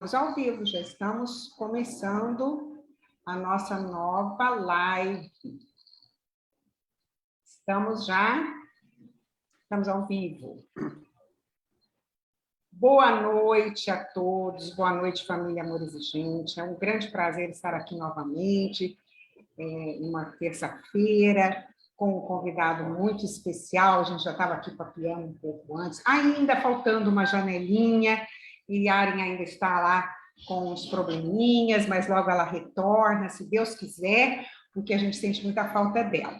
Ao vivo, já estamos começando a nossa nova live. Estamos ao vivo. Boa noite a todos, boa noite, família Amores e Gente. É um grande prazer estar aqui novamente, uma terça-feira, com um convidado muito especial. A gente já estava aqui papeando um pouco antes, ainda faltando uma janelinha, e Yaren ainda está lá com os probleminhas, mas logo ela retorna, se Deus quiser, porque a gente sente muita falta dela.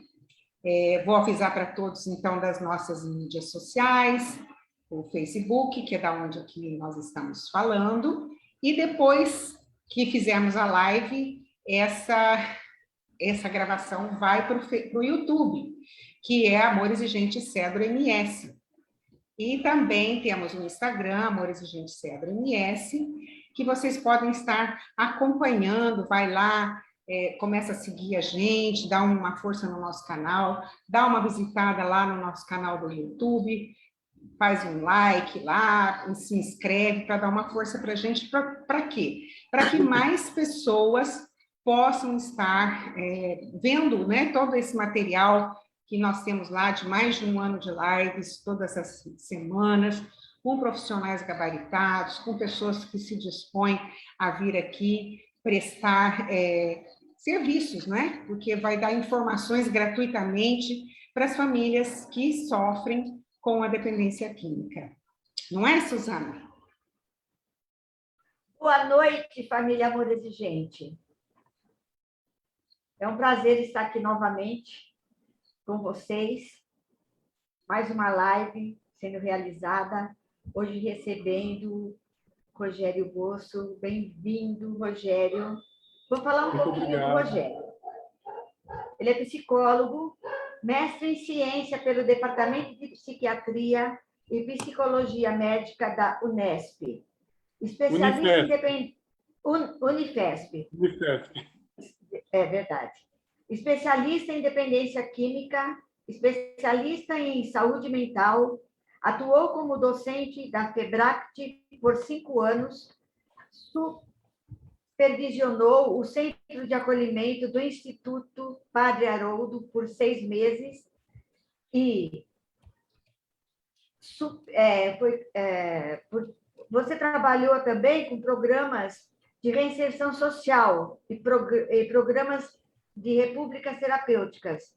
Vou avisar para todos, então, das nossas mídias sociais, o Facebook, que é da onde aqui nós estamos falando, e depois que fizermos a live, essa gravação vai para o YouTube, que é Amores e Gente Cedro MS. E também temos no Instagram, Amores e Gente Cedro MS, que vocês podem estar acompanhando, vai lá, começa a seguir a gente, dá uma força no nosso canal, dá uma visitada lá no nosso canal do YouTube, faz um like lá, se inscreve para dar uma força para a gente. Para quê? Para que mais pessoas possam estar vendo, né, todo esse material que nós temos lá de mais de um ano de lives, todas as semanas, com profissionais gabaritados, com pessoas que se dispõem a vir aqui prestar serviços, né? Porque vai dar informações gratuitamente para as famílias que sofrem com a dependência química. Não é, Suzana? Boa noite, família Amores e Gente. É um prazer estar aqui novamente com vocês. Mais uma live sendo realizada. Hoje recebendo Rogério Bosso. Bem-vindo, Rogério. Vou falar um pouquinho do Rogério. Ele é psicólogo, mestre em ciência pelo Departamento de Psiquiatria e Psicologia Médica da Unesp. Especialista independente... Unifesp. É verdade. Especialista em dependência química, especialista em saúde mental, atuou como docente da FEBRACT por 5 anos, supervisionou o Centro de Acolhimento do Instituto Padre Haroldo por 6 meses e você trabalhou também com programas de reinserção social e programas de repúblicas terapêuticas,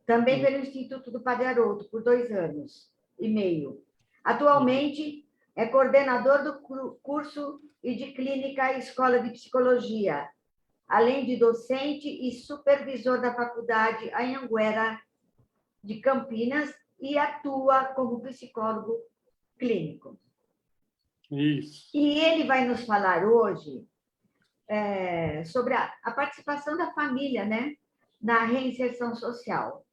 também pelo Instituto do Padre Haroldo, por 2 anos e meio. Atualmente, é coordenador do curso e de clínica Escola de Psicologia, além de docente e supervisor da Faculdade Anhanguera de Campinas e atua como psicólogo clínico. Isso. E ele vai nos falar hoje sobre a participação da família, né, na reinserção social.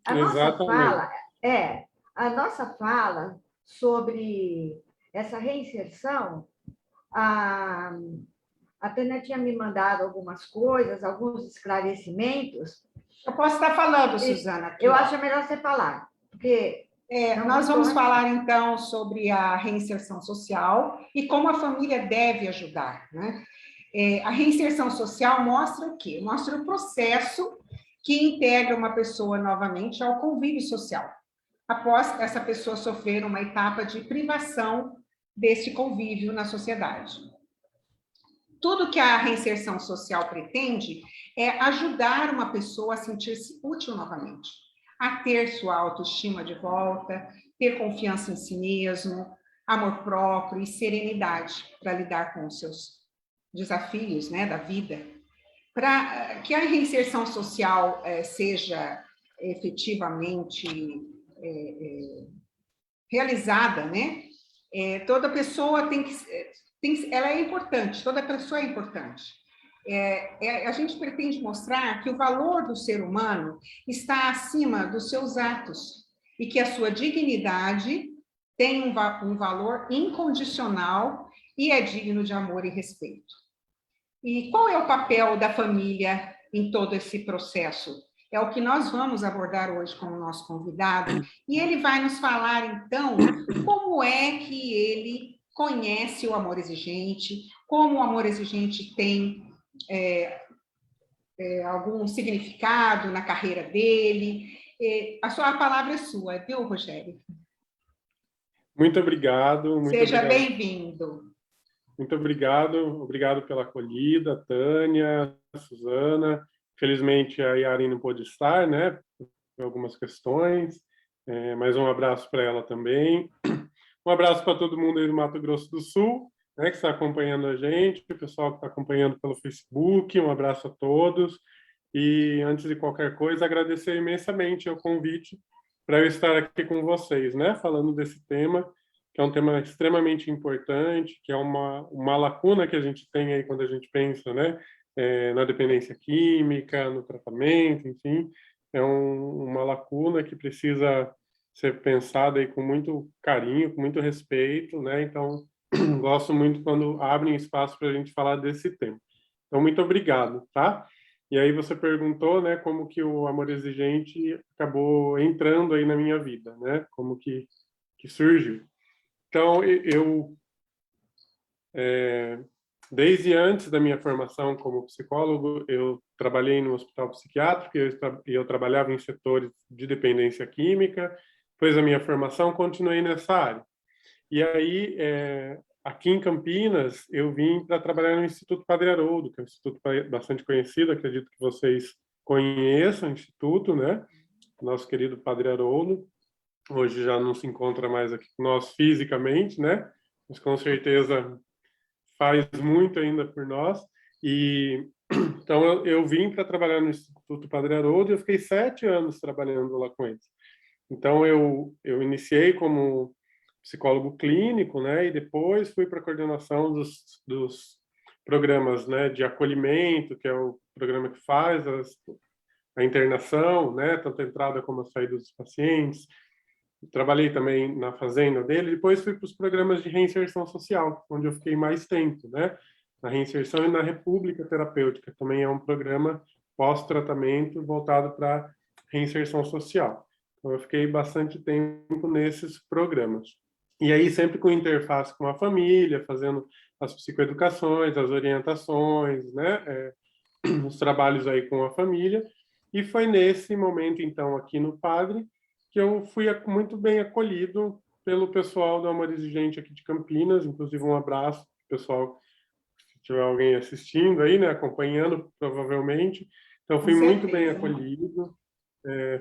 A nossa fala sobre essa reinserção, a Tânia tinha me mandado algumas coisas, alguns esclarecimentos. Eu posso estar falando, Suzana? Aqui, eu acho melhor você falar, porque... nós vamos falar, então, sobre a reinserção social e como a família deve ajudar, né? A reinserção social mostra o quê? Mostra o processo que integra uma pessoa novamente ao convívio social, após essa pessoa sofrer uma etapa de privação deste convívio na sociedade. Tudo que a reinserção social pretende é ajudar uma pessoa a sentir-se útil novamente, a ter sua autoestima de volta, ter confiança em si mesmo, amor próprio e serenidade para lidar com os seus desafios, né, da vida. Para que a reinserção social seja efetivamente realizada, né, toda pessoa ela é importante, toda pessoa é importante. A gente pretende mostrar que o valor do ser humano está acima dos seus atos e que a sua dignidade tem um valor incondicional e é digno de amor e respeito. E qual é o papel da família em todo esse processo É o que nós vamos abordar hoje com o nosso convidado, e ele vai nos falar, então, como é que ele conhece o amor exigente, como o amor exigente tem algum significado na carreira dele. A palavra é sua, viu, Rogério? Muito obrigado, muito Seja obrigado. bem-vindo. Muito obrigado, obrigado pela acolhida, Tânia, Suzana. Felizmente a Yari não pôde estar, né, por algumas questões, mas um abraço para ela também. Um abraço para todo mundo aí do Mato Grosso do Sul, né, que está acompanhando a gente, o pessoal que está acompanhando pelo Facebook, um abraço a todos. E antes de qualquer coisa, agradecer imensamente o convite para eu estar aqui com vocês, né, falando desse tema, que é um tema extremamente importante, que é uma lacuna que a gente tem aí quando a gente pensa, né, na dependência química, no tratamento, enfim, é uma lacuna que precisa ser pensada aí com muito carinho, com muito respeito, né, então gosto muito quando abrem espaço para a gente falar desse tema. Então, muito obrigado, tá? E aí você perguntou, né, como que o amor exigente acabou entrando aí na minha vida, né? Como que surgiu. Então, eu desde antes da minha formação como psicólogo, eu trabalhei no hospital psiquiátrico e eu trabalhava em setores de dependência química. Depois da minha formação, continuei nessa área. E aí, aqui em Campinas, eu vim para trabalhar no Instituto Padre Haroldo, que é um instituto bastante conhecido, acredito que vocês conheçam o instituto, né? Nosso querido Padre Haroldo. Hoje já não se encontra mais aqui com nós fisicamente, né? Mas com certeza faz muito ainda por nós. E então eu vim para trabalhar no Instituto Padre Haroldo e eu fiquei 7 anos trabalhando lá com eles. Então eu iniciei como psicólogo clínico, né? E depois fui para a coordenação dos programas, né? De acolhimento, que é o programa que faz a internação, né? Tanto a entrada como a saída dos pacientes. Trabalhei também na fazenda dele. Depois fui para os programas de reinserção social, onde eu fiquei mais tempo, né? Na reinserção e na República Terapêutica, também é um programa pós-tratamento voltado para reinserção social. Então, eu fiquei bastante tempo nesses programas. E aí, sempre com interface com a família, fazendo as psicoeducações, as orientações, né? Os trabalhos aí com a família. E foi nesse momento, então, aqui no Padre, que eu fui muito bem acolhido pelo pessoal do Amor Exigente aqui de Campinas. Inclusive, um abraço para o pessoal, se tiver alguém assistindo aí, né? Acompanhando, provavelmente. Então, fui muito bem acolhido.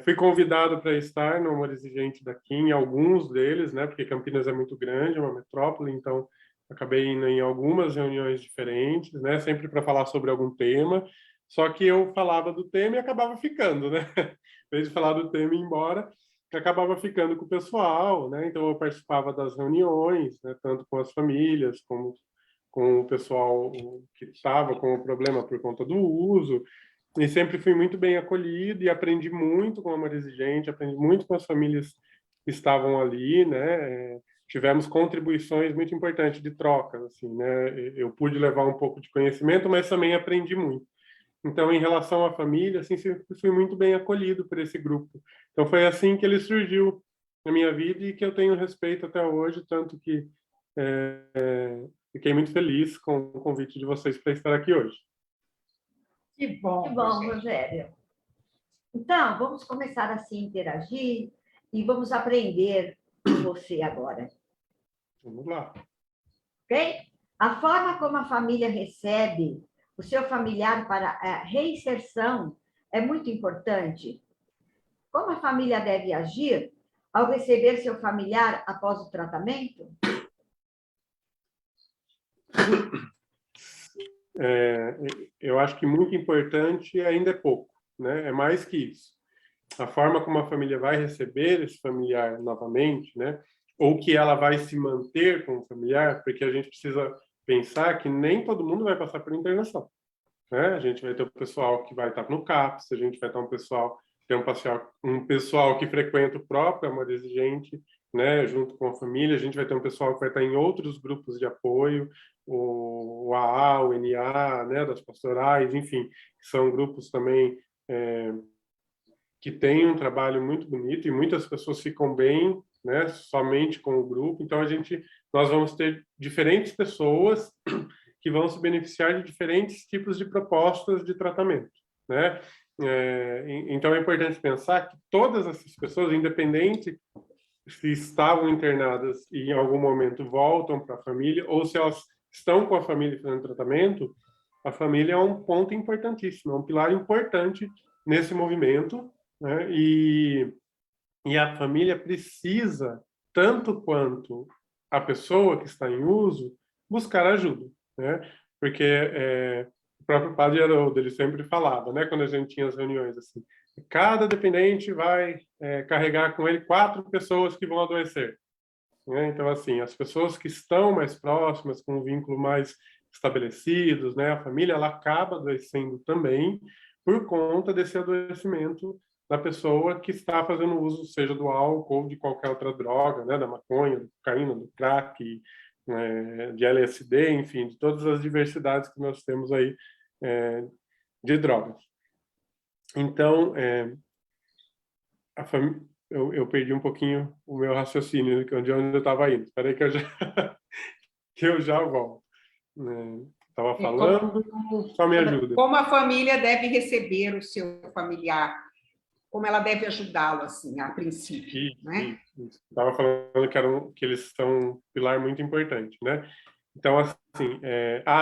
Fui convidado para estar no Amor Exigente daqui, em alguns deles, né? Porque Campinas é muito grande, é uma metrópole, então acabei indo em algumas reuniões diferentes, né? Sempre para falar sobre algum tema. Só que eu falava do tema e acabava ficando, né? Em vez de falar do tema e ir embora, acabava ficando com o pessoal, né? Então eu participava das reuniões, né? Tanto com as famílias como com o pessoal que estava com o problema por conta do uso. E sempre fui muito bem acolhido e aprendi muito com a Amor Exigente, aprendi muito com as famílias que estavam ali, né? Tivemos contribuições muito importantes de trocas, assim, né? Eu pude levar um pouco de conhecimento, mas também aprendi muito. Então, em relação à família, assim, sempre fui muito bem acolhido por esse grupo. Então, foi assim que ele surgiu na minha vida e que eu tenho respeito até hoje, tanto que fiquei muito feliz com o convite de vocês para estar aqui hoje. Que bom, Rogério. Então, vamos começar a se interagir e vamos aprender com você agora. Vamos lá. Ok? A forma como a família recebe o seu familiar para a reinserção é muito importante. Como a família deve agir ao receber seu familiar após o tratamento? Eu acho que muito importante ainda é pouco, né? É mais que isso. A forma como a família vai receber esse familiar novamente, né? Ou que ela vai se manter com o familiar, porque a gente precisa pensar que nem todo mundo vai passar por internação, né? A gente vai ter o pessoal que vai estar no CAPS, a gente vai ter um pessoal que frequenta o próprio Amor Exigente, né, junto com a família. A gente vai ter um pessoal que vai estar em outros grupos de apoio, o AA, o NA, né, das pastorais, enfim, que são grupos também que tem um trabalho muito bonito e muitas pessoas ficam bem, né, somente com o grupo. Então nós vamos ter diferentes pessoas que vão se beneficiar de diferentes tipos de propostas de tratamento, né? Então é importante pensar que todas essas pessoas, independente se estavam internadas e em algum momento voltam para a família ou se elas estão com a família fazendo tratamento, a família é um ponto importantíssimo, é um pilar importante nesse movimento, né? E a família precisa, tanto quanto a pessoa que está em uso, buscar ajuda, né? Porque o próprio padre Haroldo, ele sempre falava, né, quando a gente tinha as reuniões, assim, cada dependente vai carregar com ele 4 pessoas que vão adoecer, né? Então, assim, as pessoas que estão mais próximas, com um vínculo mais estabelecidos, né, a família, ela acaba adoecendo também por conta desse adoecimento da pessoa que está fazendo uso, seja do álcool ou de qualquer outra droga, né, da maconha, da cocaína, do crack, de LSD, enfim, de todas as diversidades que nós temos aí de drogas. Então, eu perdi um pouquinho o meu raciocínio de onde eu estava indo. Espera aí que eu já volto. Estava falando, só me ajuda. Como a família deve receber o seu familiar, como ela deve ajudá-lo, assim, a princípio, né? Estava falando que eles são um pilar muito importante, né? Então, assim,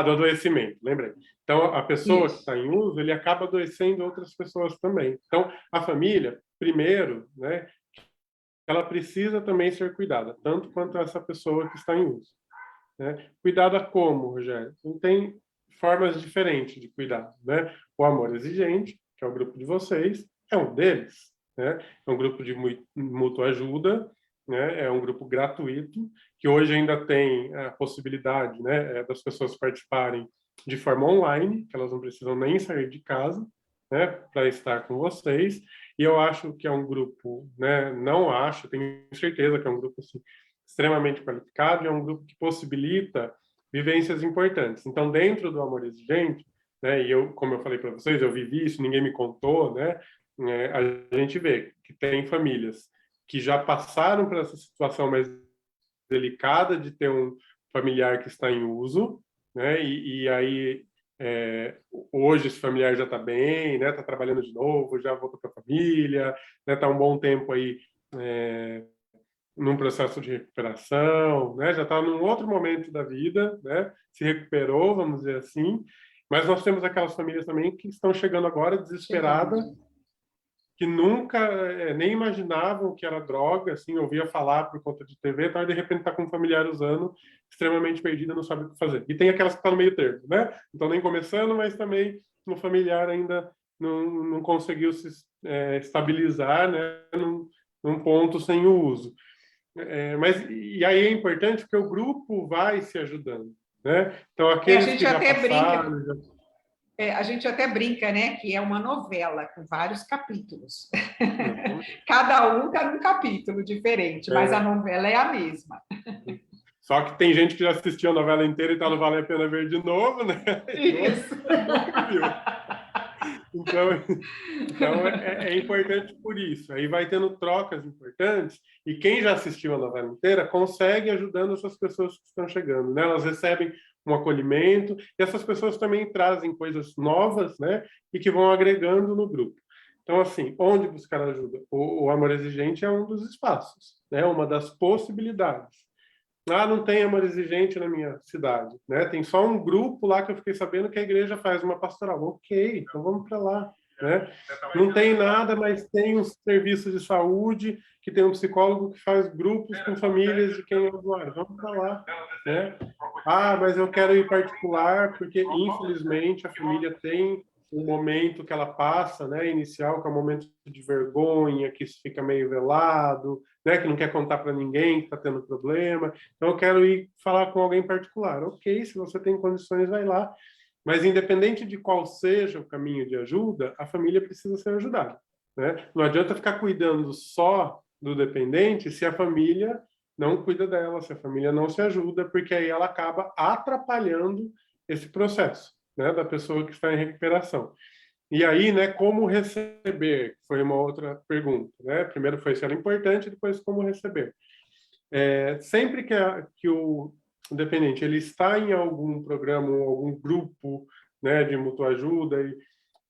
do adoecimento, lembrei. Então, a pessoa que está em uso, ele acaba adoecendo outras pessoas também. Então, a família, primeiro, né, ela precisa também ser cuidada, tanto quanto essa pessoa que está em uso, né? Cuidada como, Rogério? Então, tem formas diferentes de cuidar, né? O amor exigente, que é o grupo de vocês, é um deles, né? É um grupo de mútua ajuda, né? É um grupo gratuito, que hoje ainda tem a possibilidade, né, das pessoas participarem de forma online, que elas não precisam nem sair de casa, né, para estar com vocês. E eu acho que é um grupo, né, não acho, tenho certeza que é um grupo assim, extremamente qualificado, e é um grupo que possibilita vivências importantes. Então, dentro do Amor Exigente, né, e eu, como eu falei para vocês, eu vivi isso, ninguém me contou, né, a gente vê que tem famílias que já passaram por essa situação mais delicada de ter um familiar que está em uso, né, e aí hoje esse familiar já está bem, né, está trabalhando de novo, já voltou para a família, né, está um bom tempo aí num processo de recuperação, né, já está num outro momento da vida, né, se recuperou, vamos dizer assim, mas nós temos aquelas famílias também que estão chegando agora desesperadas, que nunca nem imaginavam que era droga, assim, ouvia falar por conta de TV, tá, e de repente está com um familiar usando, extremamente perdida, não sabe o que fazer. E tem aquelas que estão no meio termo, né? Então nem começando, mas também no familiar ainda não conseguiu se estabilizar, né? Num ponto sem o uso. E aí é importante porque o grupo vai se ajudando, né? Então aqueles que já passaram... A gente até brinca, né, que é uma novela com vários capítulos. Cada um está num capítulo diferente, mas a novela é a mesma. Só que tem gente que já assistiu a novela inteira e tá no Vale a Pena Ver de novo, né? Isso. Então é importante por isso. Aí vai tendo trocas importantes e quem já assistiu a novela inteira consegue ajudando essas pessoas que estão chegando, né? Elas recebem um acolhimento e essas pessoas também trazem coisas novas, né? E que vão agregando no grupo. Então, assim, onde buscar ajuda? O Amor Exigente é um dos espaços, né? Uma das possibilidades. Não tem Amor Exigente na minha cidade, né? Tem só um grupo lá que eu fiquei sabendo que a igreja faz uma pastoral. Ok, então vamos para lá, né? Não tem nada, mas tem um serviço de saúde que tem um psicólogo que faz grupos com famílias de quem é usuário. Vamos para lá, né? Mas eu quero ir particular porque, infelizmente, a família tem um momento que ela passa, né, inicial, que é um momento de vergonha, que isso fica meio velado, né, que não quer contar para ninguém que está tendo problema. Então, eu quero ir falar com alguém particular. Ok, se você tem condições, vai lá. Mas, independente de qual seja o caminho de ajuda, a família precisa ser ajudada, né? Não adianta ficar cuidando só do dependente se a família não cuida dela, se a família não se ajuda, porque aí ela acaba atrapalhando esse processo, né, da pessoa que está em recuperação. E aí, né, como receber? Foi uma outra pergunta, né? Primeiro foi se era importante, depois como receber. Sempre que o dependente ele está em algum programa, ou algum grupo, né, de mútua ajuda, e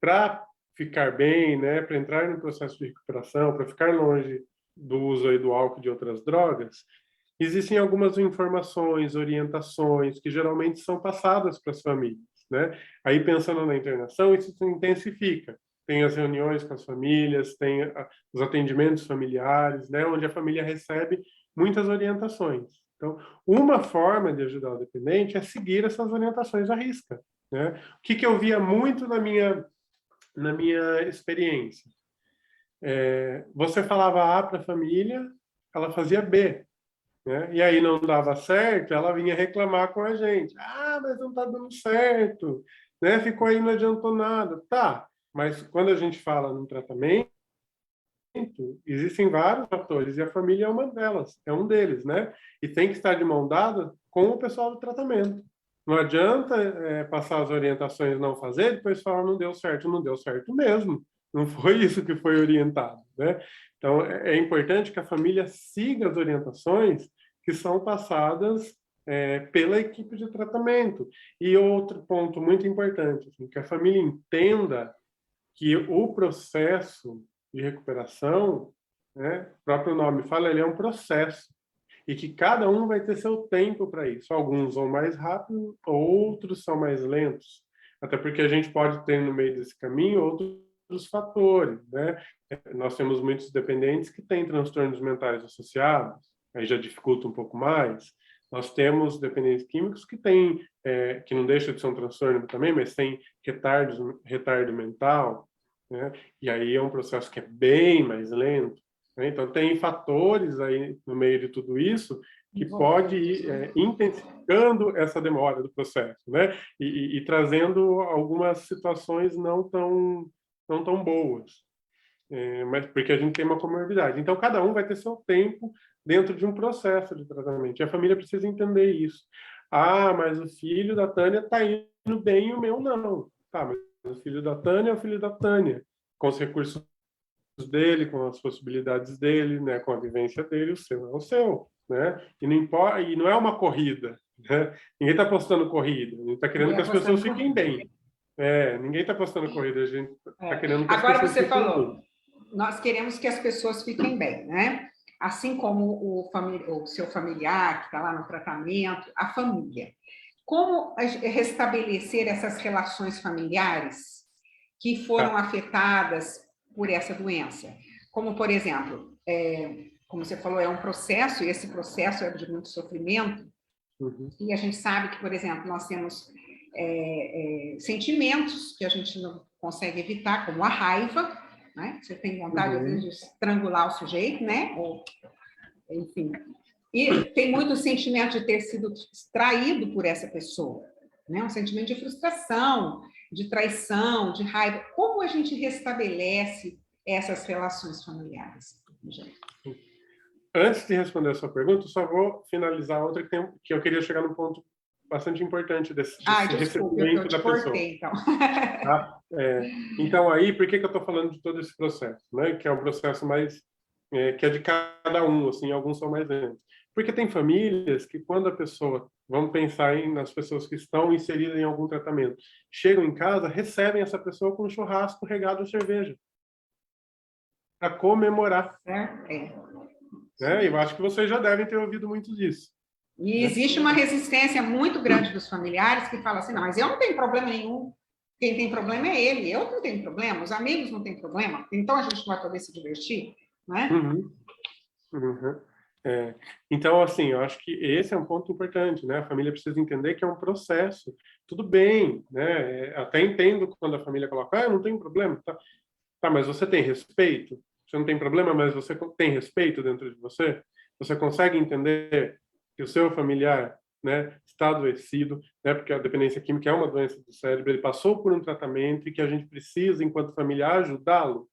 para ficar bem, né, para entrar no processo de recuperação, para ficar longe do uso aí do álcool e de outras drogas, existem algumas informações, orientações que geralmente são passadas para as famílias, né? Aí pensando na internação, isso se intensifica. Tem as reuniões com as famílias, tem os atendimentos familiares, né, onde a família recebe muitas orientações. Então, uma forma de ajudar o dependente é seguir essas orientações à risca, né? O que eu via muito na minha experiência? Você falava A para a família, ela fazia B, né? E aí não dava certo, ela vinha reclamar com a gente. Ah, mas não está dando certo, né? Ficou aí, não adiantou nada. Tá, mas quando a gente fala no tratamento, existem vários fatores e a família é uma delas, é um deles, né? E tem que estar de mão dada com o pessoal do tratamento. Não adianta passar as orientações e não fazer, depois falar não deu certo mesmo. Não foi isso que foi orientado, né? Então, é importante que a família siga as orientações que são passadas pela equipe de tratamento. E outro ponto muito importante, assim, que a família entenda que o processo de recuperação, né, o próprio nome fala, ele é um processo e que cada um vai ter seu tempo para isso. Alguns vão mais rápido, outros são mais lentos. Até porque a gente pode ter no meio desse caminho outros fatores, né? Nós temos muitos dependentes que têm transtornos mentais associados, aí já dificulta um pouco mais. Nós temos dependentes químicos que têm, que não deixa de ser um transtorno também, mas tem retardo mental, né? E aí é um processo que é bem mais lento, né? Então tem fatores aí no meio de tudo isso que pode ir intensificando essa demora do processo, né? E trazendo algumas situações não tão boas, mas porque a gente tem uma comorbidade. Então cada um vai ter seu tempo dentro de um processo de tratamento. E a família precisa entender isso. Ah, mas o filho da Tânia está indo bem e o meu não. Tá, mas o filho da Tânia é o filho da Tânia, com os recursos dele, com as possibilidades dele, né, com a vivência dele, o seu é o seu, né? E não importa, e não é uma corrida, né? Ninguém está apostando corrida, a gente está querendo que as pessoas fiquem bem. Ninguém está apostando corrida, a gente está querendo que as Agora pessoas você fiquem falou, bem. nós queremos que as pessoas fiquem bem, né? Assim como o seu familiar que está lá no tratamento, a família. Como restabelecer essas relações familiares que foram afetadas por essa doença? Como, por exemplo, como você falou, é um processo, e esse processo é de muito sofrimento, e a gente sabe que, por exemplo, nós temos sentimentos que a gente não consegue evitar, como a raiva, né? Você tem vontade, às vezes, de estrangular o sujeito, né? Ou, enfim. E tem muito sentimento de ter sido traído por essa pessoa, né? Um sentimento de frustração, de traição, de raiva. Como a gente restabelece essas relações familiares? Antes de responder a sua pergunta, eu só vou finalizar outra que eu queria chegar num ponto bastante importante desse recebimento da pessoa. Então. Tá? Então, aí, por que eu estou falando de todo esse processo? Né? Que é um processo mais... que é de cada um, assim, alguns são mais lentos. Porque tem famílias que, quando a pessoa... Vamos pensar nas pessoas que estão inseridas em algum tratamento. Chegam em casa, recebem essa pessoa com um churrasco regado a cerveja. Para comemorar. Né? Eu acho que vocês já devem ter ouvido muito disso. E existe uma resistência muito grande dos familiares que falam assim, não, mas eu não tenho problema nenhum, quem tem problema é ele, eu não tenho problema, os amigos não têm problema, então a gente não vai poder se divertir, né? Então, assim, eu acho que esse é um ponto importante, né? A família precisa entender que é um processo. Tudo bem, né? Até entendo quando a família coloca, eu não tenho problema, tá, mas você tem respeito? Você não tem problema, mas você tem respeito dentro de você? Você consegue entender que o seu familiar, né, está adoecido, né, porque a dependência química é uma doença do cérebro, ele passou por um tratamento e que a gente precisa, enquanto familiar, ajudá-lo?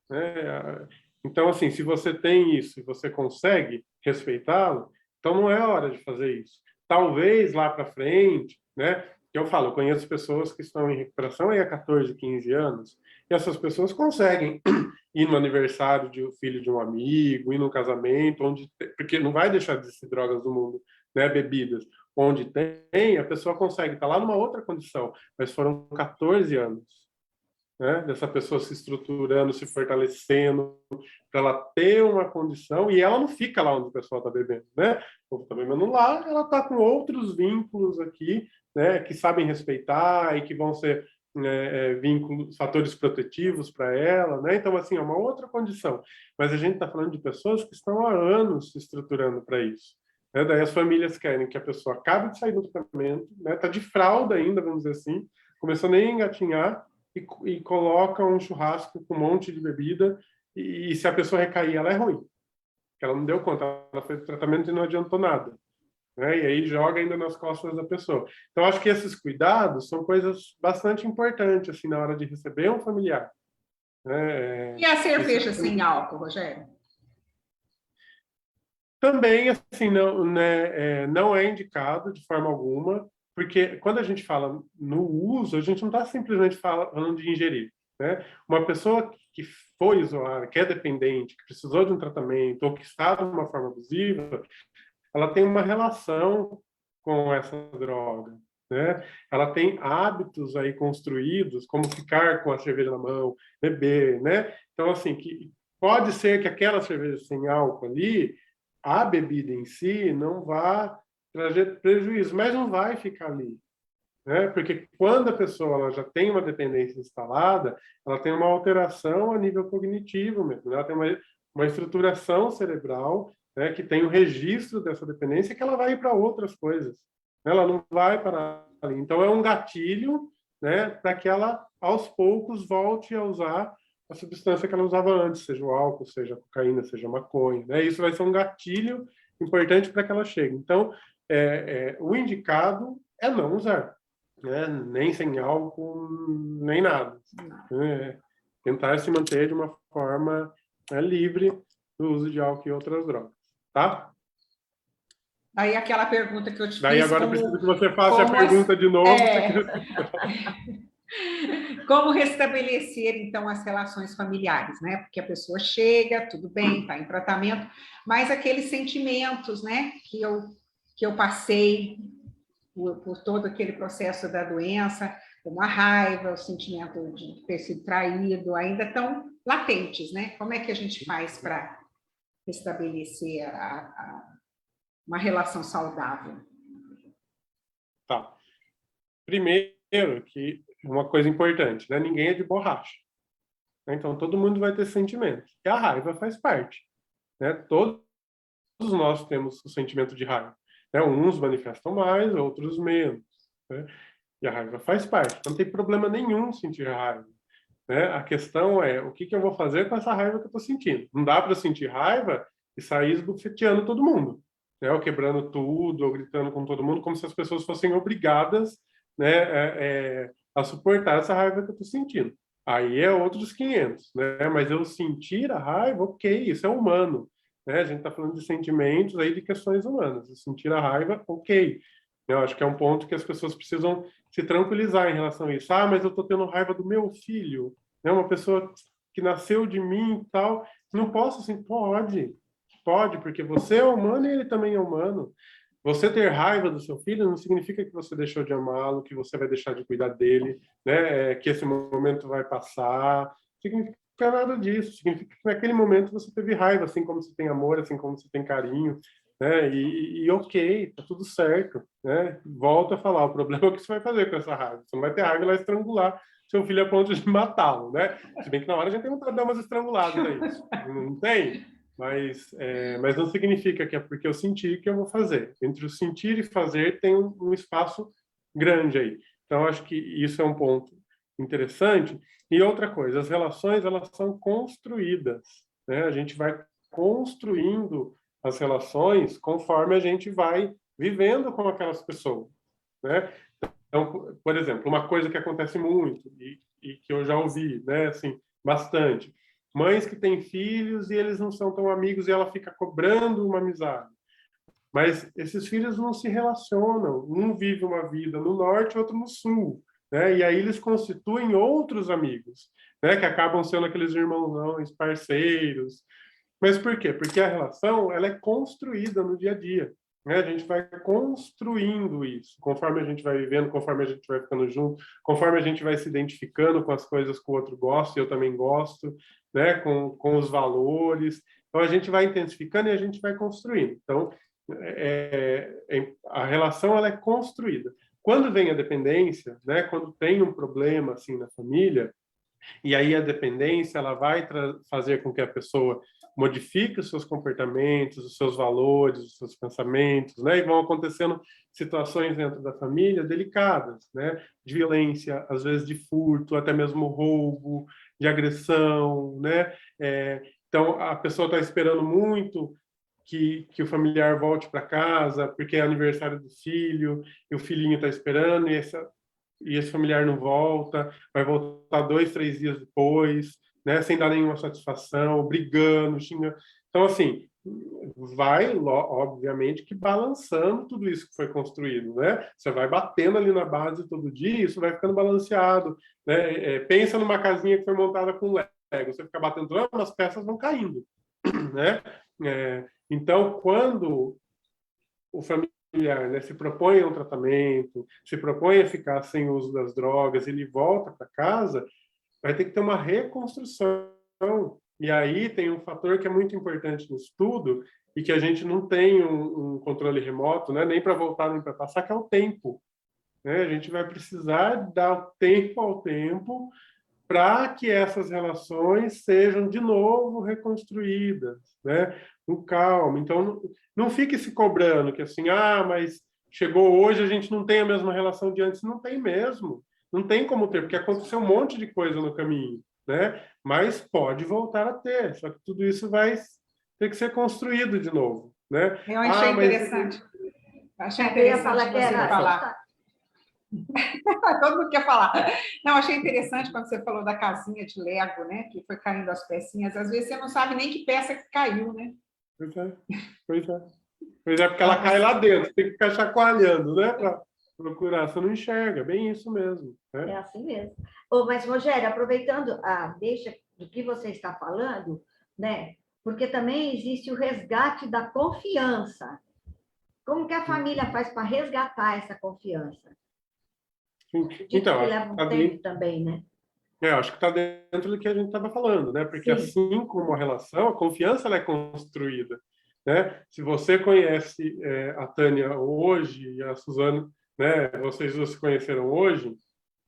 Né? Então, assim, se você tem isso e você consegue respeitá-lo, então não é hora de fazer isso. Talvez lá para frente, né, que eu falo, eu conheço pessoas que estão em recuperação aí há 14, 15 anos, e essas pessoas conseguem ir no aniversário de um filho de um amigo, ir no casamento, porque não vai deixar de existir drogas no mundo, né, bebidas. Onde tem, a pessoa consegue estar lá numa outra condição, mas foram 14 anos, né, dessa pessoa se estruturando, se fortalecendo, para ela ter uma condição, e ela não fica lá onde o pessoal está bebendo, né? O está bebendo lá, ela está com outros vínculos aqui, né, que sabem respeitar e que vão ser, né, vínculos, fatores protetivos para ela, né? Então, assim, é uma outra condição. Mas a gente está falando de pessoas que estão há anos se estruturando para isso. Né? Daí as famílias querem que a pessoa acabe de sair do tratamento, né? Tá de fralda ainda, vamos dizer assim, começou nem a engatinhar, e coloca um churrasco com um monte de bebida, e se a pessoa recair, ela é ruim. Ela não deu conta, ela fez o tratamento e não adiantou nada. Né? E aí joga ainda nas costas da pessoa. Então, acho que esses cuidados são coisas bastante importantes, assim, na hora de receber um familiar. Né? E a cerveja sem álcool, Rogério? Também, assim, não, né, não é indicado de forma alguma, porque quando a gente fala no uso, a gente não está simplesmente falando de ingerir. Né? Uma pessoa que foi usuária, que é dependente, que precisou de um tratamento ou que está de uma forma abusiva, ela tem uma relação com essa droga. Né? Ela tem hábitos aí construídos, como ficar com a cerveja na mão, beber. Né? Então, assim, que pode ser que aquela cerveja sem álcool ali, a bebida em si não vá trazer prejuízo, mas não vai ficar ali. Né? Porque quando a pessoa ela já tem uma dependência instalada, ela tem uma alteração a nível cognitivo mesmo, né? Ela tem uma estruturação cerebral, né, que tem o registro dessa dependência, que ela vai ir para outras coisas. Ela não vai parar ali. Então, é um gatilho, né, para que ela, aos poucos, volte a usar a substância que ela usava antes, seja o álcool, seja a cocaína, seja a maconha. Né? Isso vai ser um gatilho importante para que ela chegue. Então, o indicado é não usar. Né? Nem sem álcool, nem nada. Tentar se manter de uma forma livre do uso de álcool e outras drogas, tá? Aí aquela pergunta que eu te Daí fiz... agora preciso que você faça a pergunta de novo. Como restabelecer, então, as relações familiares, né? Porque a pessoa chega, tudo bem, está em tratamento, mas aqueles sentimentos, né, que eu passei por todo aquele processo da doença, como a raiva, o sentimento de ter sido traído, ainda estão latentes, né? Como é que a gente faz para restabelecer uma relação saudável? Tá. Primeiro, que uma coisa importante, né? Ninguém é de borracha. Então, todo mundo vai ter sentimentos. E a raiva faz parte. Né? Todos nós temos o sentimento de raiva. Né? Uns manifestam mais, outros menos. Né? E a raiva faz parte. Não tem problema nenhum sentir raiva. Né? A questão é, o que eu vou fazer com essa raiva que eu estou sentindo? Não dá para sentir raiva e sair esbofeteando todo mundo. Né? Ou quebrando tudo, ou gritando com todo mundo, como se as pessoas fossem obrigadas, né, a suportar essa raiva que eu estou sentindo. Aí é outros 500. Né? Mas eu sentir a raiva, ok, isso é humano. Né? A gente está falando de sentimentos, aí de questões humanas. Eu sentir a raiva, ok. Eu acho que é um ponto que as pessoas precisam se tranquilizar em relação a isso. Ah, mas eu estou tendo raiva do meu filho, né? Uma pessoa que nasceu de mim e tal. Não posso assim? Pode, porque você é humano e ele também é humano. Você ter raiva do seu filho não significa que você deixou de amá-lo, que você vai deixar de cuidar dele, né? Que esse momento vai passar. Significa nada disso. Significa que naquele momento você teve raiva, assim como você tem amor, assim como você tem carinho. Né? E ok, tá tudo certo. Né? Volto a falar, o problema é o que você vai fazer com essa raiva. Você não vai ter raiva e vai estrangular seu filho a ponto de matá-lo. Né? Se bem que na hora a gente tem vontade de dar umas estranguladas aí. Não tem? Mas não significa que é porque eu senti que eu vou fazer. Entre o sentir e fazer tem um espaço grande aí. Então, acho que isso é um ponto interessante. E outra coisa, as relações, elas são construídas. Né? A gente vai construindo as relações conforme a gente vai vivendo com aquelas pessoas. Né? Então, por exemplo, uma coisa que acontece muito e que eu já ouvi, né, assim, bastante, mães que têm filhos e eles não são tão amigos e ela fica cobrando uma amizade. mas esses filhos não se relacionam. Um vive uma vida no norte, outro no sul, né? E aí eles constituem outros amigos, né? Que acabam sendo aqueles irmãos, parceiros. Mas por quê? Porque a relação, ela é construída no dia a dia, né? A gente vai construindo isso, conforme a gente vai vivendo, conforme a gente vai ficando junto, conforme a gente vai se identificando com as coisas que o outro gosta, e eu também gosto, né? Com os valores. Então, a gente vai intensificando e a gente vai construindo. Então, a relação, ela é construída. Quando vem a dependência, né? Quando tem um problema, assim, na família, e aí a dependência, ela vai fazer com que a pessoa modifique os seus comportamentos, os seus valores, os seus pensamentos, né? E vão acontecendo situações dentro da família delicadas, né? De violência, às vezes de furto, até mesmo roubo, de agressão, né? Então, a pessoa está esperando muito que o familiar volte para casa, porque é aniversário do filho, e o filhinho está esperando, e esse familiar não volta, vai voltar 2, 3 dias depois, né, sem dar nenhuma satisfação, brigando, xingando. Então, assim, vai, obviamente, que balançando tudo isso que foi construído, né? Você vai batendo ali na base todo dia, isso vai ficando balanceado, né? Pensa numa casinha que foi montada com Lego, você fica batendo, as peças vão caindo, né? Então, quando o familiar, né, se propõe a um tratamento, se propõe a ficar sem o uso das drogas, ele volta para casa, vai ter que ter uma reconstrução. E aí tem um fator que é muito importante no estudo e que a gente não tem um controle remoto, né, nem para voltar nem para passar, que é o tempo. Né? A gente vai precisar dar tempo ao tempo para que essas relações sejam de novo reconstruídas, né? Com calma. Então, não fique se cobrando que assim, mas chegou hoje, a gente não tem a mesma relação de antes. Não tem mesmo. Não tem como ter, porque aconteceu um monte de coisa no caminho, né? Mas pode voltar a ter. Só que tudo isso vai ter que ser construído de novo, né? Eu achei interessante. Achei interessante você falar. Todo mundo quer falar. Não, achei interessante quando você falou da casinha de Lego, né? Que foi caindo as pecinhas. Às vezes você não sabe nem que peça que caiu, né? Pois é, porque ela cai lá dentro, tem que ficar chacoalhando, né? Para procurar, você não enxerga, bem isso mesmo. Né? É assim mesmo. Mas, Rogério, aproveitando a deixa do que você está falando, né? Porque também existe o resgate da confiança. Como que a família faz para resgatar essa confiança? Então, que leva um tempo também, né? Acho que está dentro do que a gente estava falando, né? Porque Sim. Assim como a relação, a confiança ela é construída, né? Se você conhece a Tânia hoje e a Suzana, né? Vocês duas se conheceram hoje,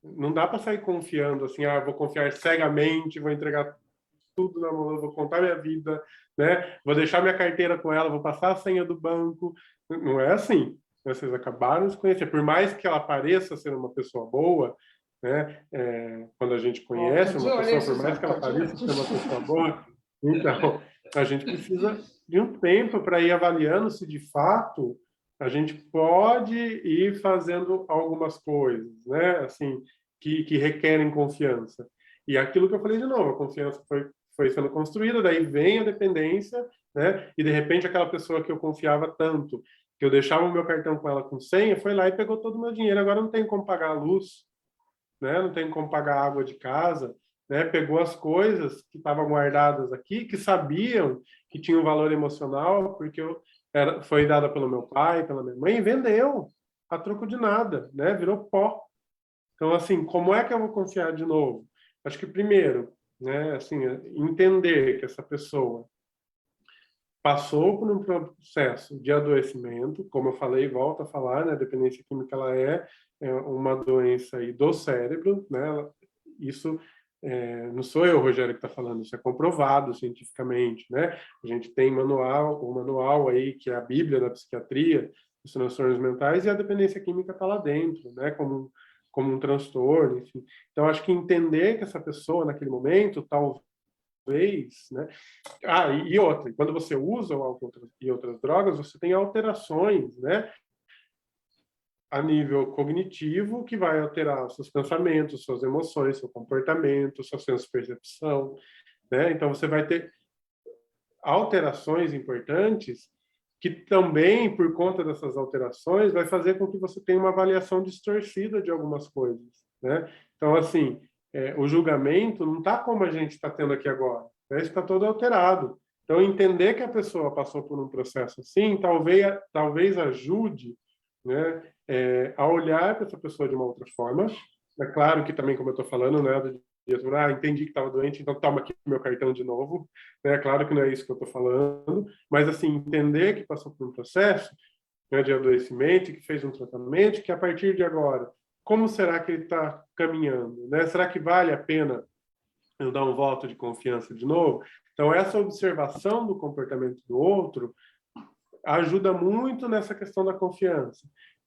não dá para sair confiando assim, vou confiar cegamente, vou entregar tudo na mão, vou contar minha vida, né? Vou deixar minha carteira com ela, vou passar a senha do banco. Não é assim. Vocês acabaram de se conhecer. Por mais que ela pareça ser uma pessoa boa, né? Quando a gente conhece uma pessoa, por mais que ela pareça ser uma pessoa boa, então a gente precisa de um tempo para ir avaliando se de fato a gente pode ir fazendo algumas coisas, né? Assim, que requerem confiança. E aquilo que eu falei de novo, a confiança foi sendo construída, daí vem a dependência, né? E de repente aquela pessoa que eu confiava tanto, que eu deixava o meu cartão com ela com senha, foi lá e pegou todo o meu dinheiro. Agora não tem como pagar a luz, né? Não tem como pagar a água de casa, né? Pegou as coisas que estavam guardadas aqui, que sabiam que tinham um valor emocional, porque foi dada pelo meu pai, pela minha mãe, e vendeu a troco de nada, né? Virou pó. Então, assim, como é que eu vou confiar de novo? Acho que primeiro, né, assim, entender que essa pessoa passou por um processo de adoecimento, como eu falei, volto a falar, né, a dependência química ela é uma doença aí do cérebro, né, isso não sou eu, Rogério, que está falando, isso é comprovado cientificamente, né, a gente tem um manual aí, que é a Bíblia da psiquiatria, dos transtornos mentais, e a dependência química está lá dentro, né, como um transtorno, enfim. Então, acho que entender que essa pessoa, naquele momento, talvez, né? E outra, quando você usa o álcool e outras drogas, você tem alterações, né? A nível cognitivo, que vai alterar os seus pensamentos, suas emoções, seu comportamento, sua senso-percepção, né? Então, você vai ter alterações importantes que também, por conta dessas alterações, vai fazer com que você tenha uma avaliação distorcida de algumas coisas, né? Então, assim, o julgamento não está como a gente está tendo aqui agora, né? Está todo alterado. Então, entender que a pessoa passou por um processo assim, talvez ajude, né, a olhar para essa pessoa de uma outra forma. É claro que também, como eu estou falando, né, entendi que estava doente, então toma aqui meu cartão de novo. É claro que não é isso que eu estou falando, mas assim, entender que passou por um processo, né, de adoecimento, que fez um tratamento, que a partir de agora, como será que ele está caminhando? Né? Será que vale a pena eu dar um voto de confiança de novo? Então, essa observação do comportamento do outro ajuda muito nessa questão da confiança.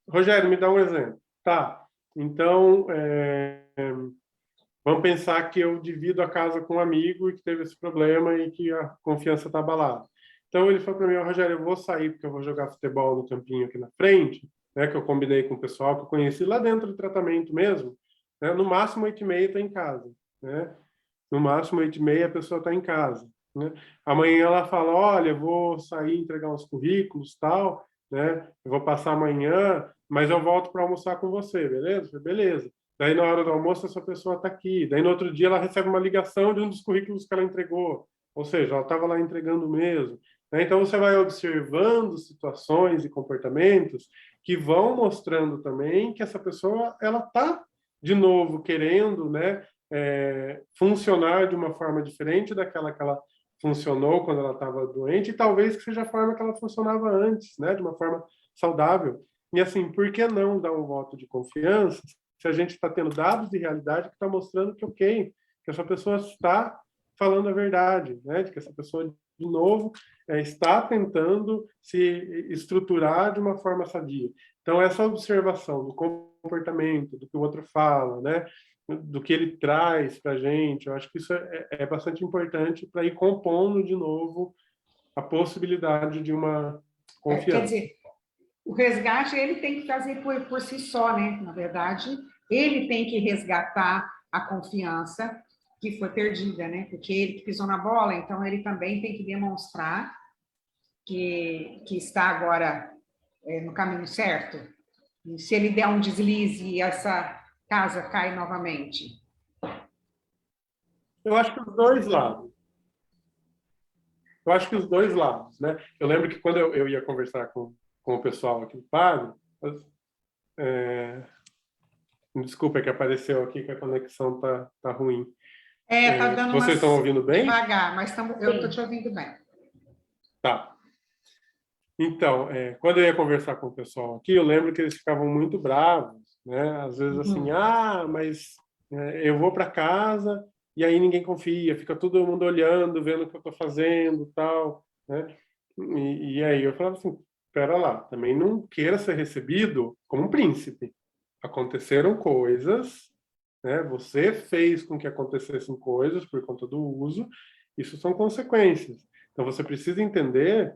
Rogério, me dá um exemplo. Tá, então, vamos pensar que eu divido a casa com um amigo e que teve esse problema e que a confiança está abalada. Então, ele falou para mim, Rogério, eu vou sair porque eu vou jogar futebol no campinho aqui na frente, né, que eu combinei com o pessoal que eu conheci lá dentro do tratamento mesmo, né, no máximo 8h30 estou em casa, né? No máximo 8h30 a pessoa está em casa, né? Amanhã ela fala, olha, eu vou sair entregar uns currículos, tal, né? Eu vou passar amanhã, mas eu volto para almoçar com você, beleza? Beleza. Daí, na hora do almoço, essa pessoa está aqui. Daí, no outro dia, ela recebe uma ligação de um dos currículos que ela entregou. Ou seja, ela estava lá entregando mesmo. Então, você vai observando situações e comportamentos que vão mostrando também que essa pessoa ela está, de novo, querendo, né, funcionar de uma forma diferente daquela que ela funcionou quando ela estava doente, e talvez que seja a forma que ela funcionava antes, né, de uma forma saudável. E assim, por que não dar um voto de confiança se a gente está tendo dados de realidade que está mostrando que, ok, que essa pessoa está falando a verdade, né? De que essa pessoa, de novo, está tentando se estruturar de uma forma sadia. Então, essa observação do comportamento, do que o outro fala, né? Do que ele traz para a gente, eu acho que isso é bastante importante para ir compondo, de novo, a possibilidade de uma confiança. Quer dizer, o resgate ele tem que fazer por si só, né? Na verdade, ele tem que resgatar a confiança que foi perdida, né? Porque ele que pisou na bola, então ele também tem que demonstrar que está agora no caminho certo. E se ele der um deslize e essa casa cai novamente? Eu acho que os dois lados. Eu acho que os dois lados, né? Eu lembro que quando eu ia conversar com o pessoal aqui do Padre, desculpa, é que apareceu aqui que a conexão tá ruim. Tá dando vocês estão ouvindo bem? Devagar, mas eu estou te ouvindo bem. Tá. Então, quando eu ia conversar com o pessoal aqui, eu lembro que eles ficavam muito bravos, né? Às vezes assim, mas eu vou para casa e aí ninguém confia, fica todo mundo olhando, vendo o que eu estou fazendo, tal, né? E aí eu falava assim, espera lá, também não queira ser recebido como um príncipe. Aconteceram coisas, né? Você fez com que acontecessem coisas por conta do uso, isso são consequências. Então você precisa entender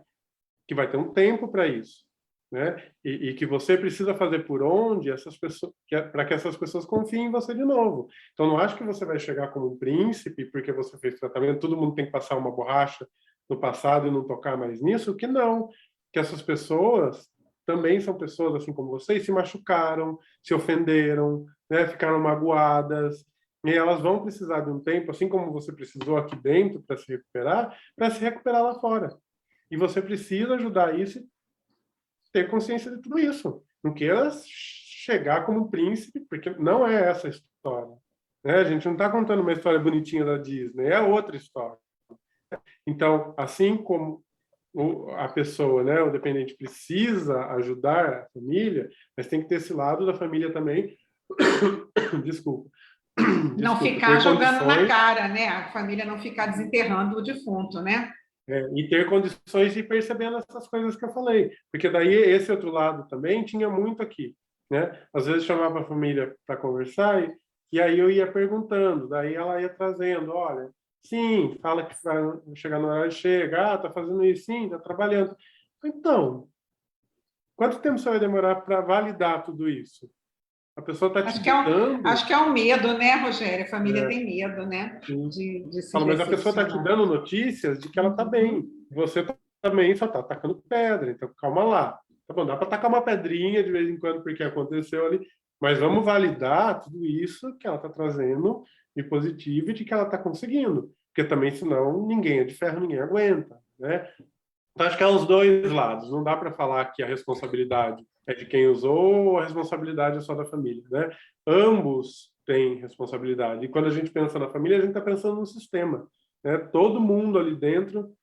que vai ter um tempo para isso, né? E que você precisa fazer por onde essas pessoas, para que essas pessoas confiem em você de novo. Então não acho que você vai chegar como um príncipe porque você fez tratamento, todo mundo tem que passar uma borracha no passado e não tocar mais nisso, que não, que essas pessoas também são pessoas assim como você, e se machucaram, se ofenderam, né? Ficaram magoadas, e elas vão precisar de um tempo, assim como você precisou aqui dentro para se recuperar lá fora. E você precisa ajudar isso e ter consciência de tudo isso. Não queira chegar como um príncipe, porque não é essa a história, né? A gente não está contando uma história bonitinha da Disney, é outra história. Então, assim como a pessoa, né, o dependente precisa ajudar a família, mas tem que ter esse lado da família também. Desculpa. Não ficar jogando na cara, né? A família não ficar desenterrando o defunto, né? E ter condições de ir percebendo essas coisas que eu falei. Porque daí esse outro lado também tinha muito aqui, né? Às vezes chamava a família para conversar e aí eu ia perguntando, daí ela ia trazendo, olha, sim, fala que vai chegar no horário, chega, tá fazendo isso, sim, tá trabalhando. Então, quanto tempo você vai demorar para validar tudo isso? A pessoa está te dando... Acho que é um medo, né, Rogério? A família tem medo, né? De se mas a pessoa está te dando notícias de que ela está bem. Você está também só está atacando pedra, então calma lá. Tá bom, dá para atacar uma pedrinha de vez em quando porque aconteceu ali, mas vamos validar tudo isso que ela está trazendo de positivo e de que ela está conseguindo, porque também senão ninguém é de ferro, ninguém aguenta, né? Então acho que é os dois lados, não dá para falar que a responsabilidade é de quem usou ou a responsabilidade é só da família, né? Ambos têm responsabilidade, e quando a gente pensa na família, a gente está pensando no sistema, né? Todo mundo ali dentro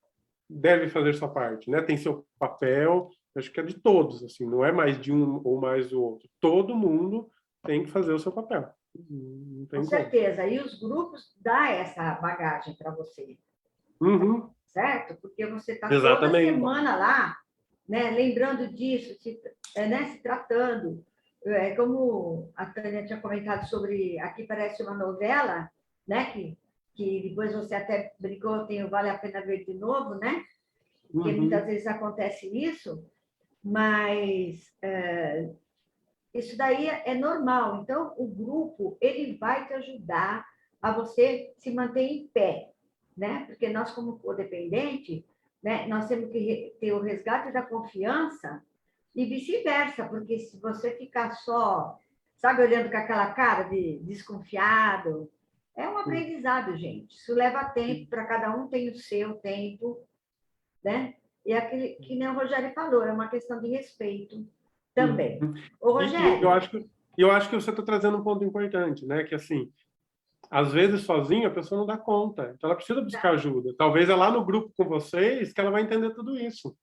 deve fazer sua parte, né? Tem seu papel, acho que é de todos, assim, não é mais de um ou mais do outro. Todo mundo tem que fazer o seu papel. Não tem Com como. certeza. E os grupos dão essa bagagem para você, Uhum. certo? Porque você está toda Exatamente. semana lá, né, lembrando disso, se tratando. Como a Tânia tinha comentado sobre Aqui Parece uma Novela, né, que depois você até brincou, tem o Vale a Pena Ver de Novo, né? Porque Uhum. muitas vezes acontece isso, mas isso daí é normal. Então, o grupo, ele vai te ajudar a você se manter em pé, né? Porque nós, como codependente, né, nós temos que ter o resgate da confiança e vice-versa, porque se você ficar só, sabe, olhando com aquela cara de desconfiado, é um aprendizado, gente. Isso leva tempo, para cada um tem o seu tempo, né? E aquele que nem o Rogério falou, é uma questão de respeito também. Uhum. Ô, E Rogério, eu acho que você está trazendo um ponto importante, né? Que assim, às vezes sozinha a pessoa não dá conta, então ela precisa buscar ajuda. Talvez é lá no grupo com vocês que ela vai entender tudo isso,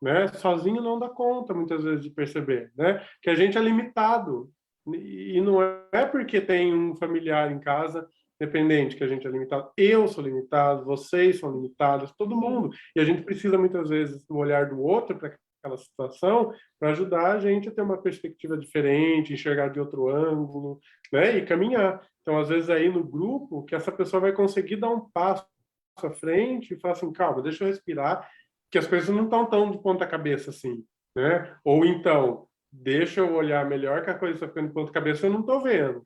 né? Sozinho não dá conta muitas vezes de perceber, né? Que a gente é limitado e não é porque tem um familiar em casa dependente que a gente é limitado. Eu sou limitado, vocês são limitados, todo mundo. E a gente precisa muitas vezes do olhar do outro para aquela situação para ajudar a gente a ter uma perspectiva diferente, enxergar de outro ângulo, né? E caminhar. Então, às vezes aí no grupo que essa pessoa vai conseguir dar um passo à frente e falar assim, calma, deixa eu respirar, que as coisas não estão tão de ponta cabeça assim, né? Ou então, deixa eu olhar melhor que a coisa está ficando de ponta cabeça, eu não estou vendo,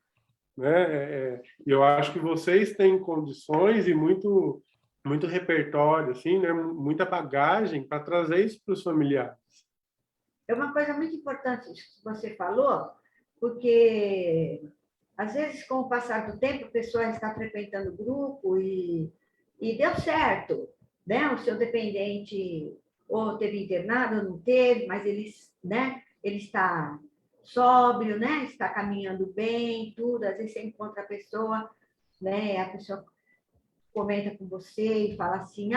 né? Eu acho que vocês têm condições e muito repertório, assim, né? Muita bagagem para trazer isso para os familiares. é uma coisa muito importante isso que você falou, porque às vezes, com o passar do tempo, a pessoa está frequentando o grupo e deu certo, né? O seu dependente ou teve internado ou não teve, mas né? Ele está sóbrio, né? Está caminhando bem, tudo. Às vezes você encontra a pessoa, né? A pessoa comenta com você e fala assim,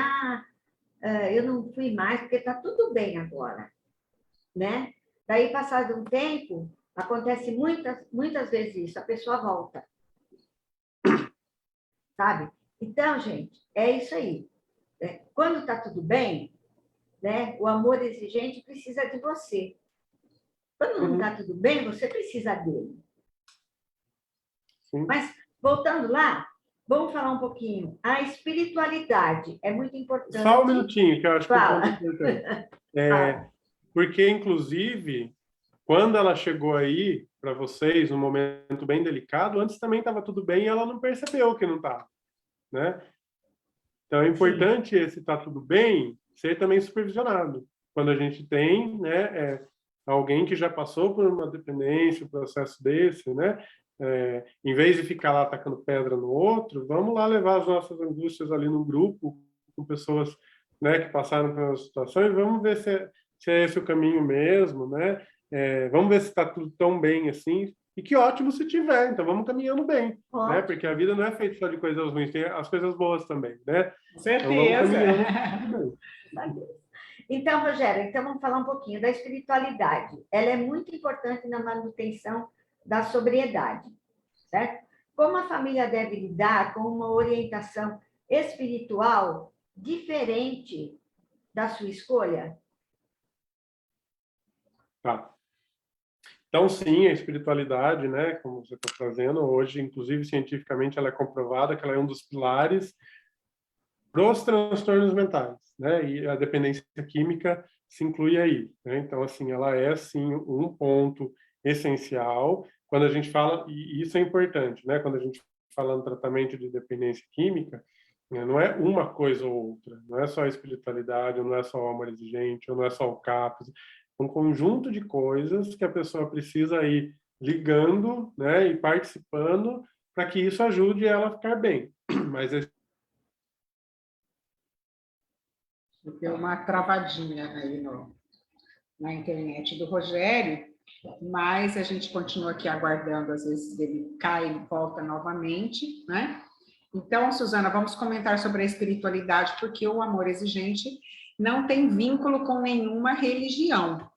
eu não fui mais porque está tudo bem agora, né? Daí, passado um tempo, acontece muitas vezes isso, a pessoa volta, sabe? Então, gente, é isso aí. Quando está tudo bem, né, o amor exigente precisa de você. Quando não está tudo bem, você precisa dele. Sim. Mas, voltando lá, vamos falar um pouquinho. A espiritualidade é muito importante. Só um minutinho, que eu acho que é um ponto importante. Fala. Porque, inclusive, quando ela chegou aí para vocês, num momento bem delicado, antes também estava tudo bem e ela não percebeu que não estava, né? Então, é importante esse tá tudo bem ser também supervisionado. Quando a gente tem, né, alguém que já passou por uma dependência, um processo desse, né? Em vez de ficar lá atacando pedra no outro, vamos lá levar as nossas angústias ali no grupo, com pessoas, né, que passaram pela situação e vamos ver se é esse o caminho mesmo, né? Vamos ver se está tudo tão bem assim. E que ótimo se tiver, então vamos caminhando bem, né? Porque a vida não é feita só de coisas ruins, tem as coisas boas também, né? Com certeza. Então, Rogério, então vamos falar um pouquinho da espiritualidade. Ela é muito importante na manutenção da sobriedade, certo? Como a família deve lidar com uma orientação espiritual diferente da sua escolha? Tá. Então, sim, a espiritualidade, né, como você está trazendo, hoje, inclusive, cientificamente, ela é comprovada que ela é um dos pilares dos transtornos mentais, né, e a dependência química se inclui aí, né? Então, assim, ela é, sim, um ponto essencial quando a gente fala, e isso é importante, né, quando a gente fala no tratamento de dependência química, né? Não é uma coisa ou outra, não é só a espiritualidade, ou não é só o amor exigente, ou não é só o CAPS, um conjunto de coisas que a pessoa precisa ir ligando, né, e participando para que isso ajude ela a ficar bem. Mas Deu uma travadinha aí na internet do Rogério, mas a gente continua aqui aguardando, às vezes ele cai e volta novamente, né? Então, Suzana, vamos comentar sobre a espiritualidade, porque o amor exigente não tem vínculo com nenhuma religião,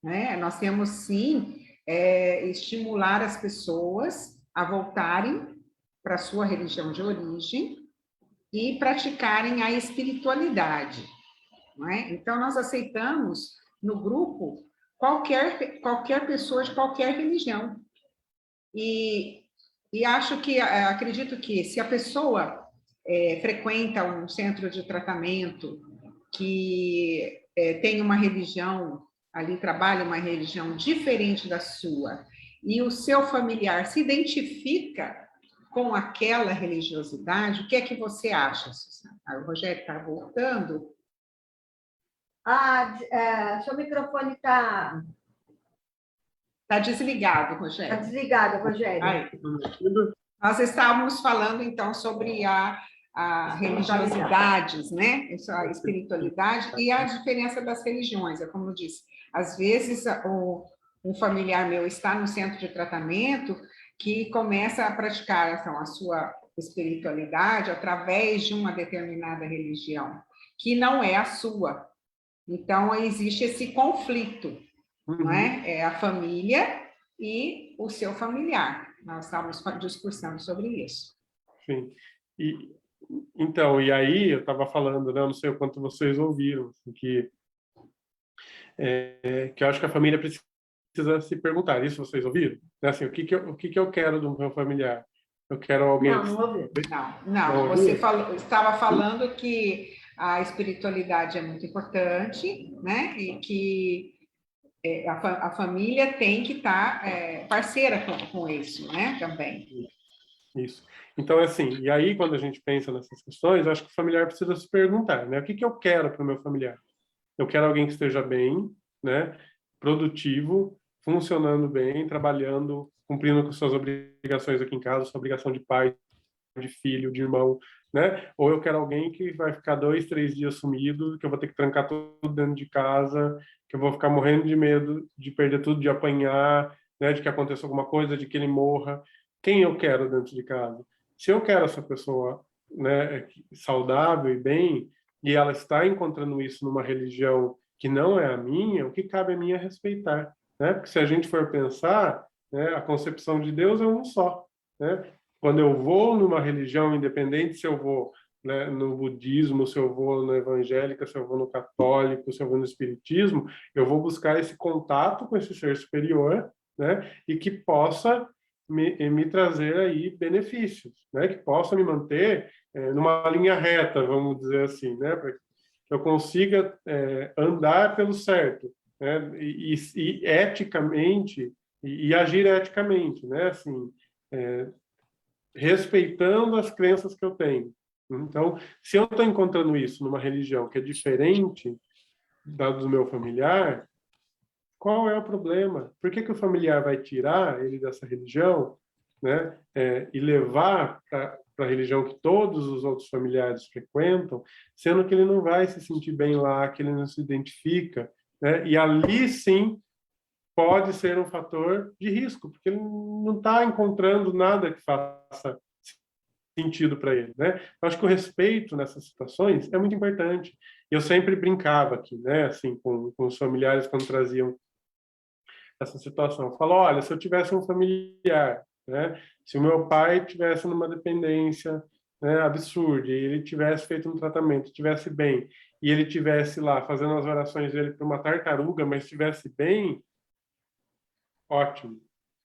né? Nós temos, sim, estimular as pessoas a voltarem para a sua religião de origem e praticarem a espiritualidade, não é? Então, nós aceitamos no grupo qualquer pessoa de qualquer religião. E acho que, acredito que se a pessoa frequenta um centro de tratamento que tem uma religião, ali trabalha uma religião diferente da sua, e o seu familiar se identifica com aquela religiosidade, o que é que você acha, Suzana? O Rogério está voltando. Seu microfone está Desligado, Rogério. Está desligado, Rogério. Aí. Nós estávamos falando, então, sobre a religiosidades, né? A espiritualidade e a diferença das religiões. É como eu disse, às vezes um familiar meu está no centro de tratamento que começa a praticar então, a sua espiritualidade através de uma determinada religião, que não é a sua. Então, existe esse conflito, não é? É a família e o seu familiar. Nós estávamos discursando sobre isso. Sim. Então, e aí eu estava falando, né, eu não sei o quanto vocês ouviram, assim, que eu acho que a família precisa se perguntar, isso vocês ouviram? Assim, o que eu quero do meu familiar? Eu quero alguém... Não ouvi. Não, você estava falando que a espiritualidade é muito importante, né? E que a família tem que estar parceira com isso, né? Também. Isso. Então, assim, e aí quando a gente pensa nessas questões, eu acho que o familiar precisa se perguntar, né? O que eu quero para o meu familiar? Eu quero alguém que esteja bem, né? Produtivo, funcionando bem, trabalhando, cumprindo com suas obrigações aqui em casa, sua obrigação de pai, de filho, de irmão, né? Ou eu quero alguém que vai ficar 2, 3 dias sumido, que eu vou ter que trancar tudo dentro de casa, que eu vou ficar morrendo de medo de perder tudo, de apanhar, né? De que aconteça alguma coisa, de que ele morra. Quem eu quero dentro de casa? Se eu quero essa pessoa, né, saudável e bem, e ela está encontrando isso numa religião que não é a minha, o que cabe a mim é respeitar, né? Porque se a gente for pensar, né, a concepção de Deus é um só, né? Quando eu vou numa religião, independente se eu vou, né, no budismo, se eu vou no evangélico, se eu vou no católico, se eu vou no espiritismo, eu vou buscar esse contato com esse ser superior, né, e que possa me trazer aí benefícios, né, que possa me manter numa linha reta, vamos dizer assim, né, para que eu consiga andar pelo certo, né, e eticamente e agir eticamente, né, assim, respeitando as crenças que eu tenho. Então, se eu estou encontrando isso numa religião que é diferente da do meu familiar, qual é o problema? Por que o familiar vai tirar ele dessa religião, né, e levar para a religião que todos os outros familiares frequentam, sendo que ele não vai se sentir bem lá, que ele não se identifica, né? E ali sim pode ser um fator de risco, porque ele não está encontrando nada que faça sentido para ele, né? Eu acho que o respeito nessas situações é muito importante. Eu sempre brincava aqui, né, assim, com os familiares quando traziam essa situação. Eu falo, olha, se eu tivesse um familiar, né, se o meu pai tivesse numa dependência, né, absurda, e ele tivesse feito um tratamento, tivesse bem, e ele tivesse lá fazendo as orações dele para uma tartaruga, mas estivesse bem, ótimo.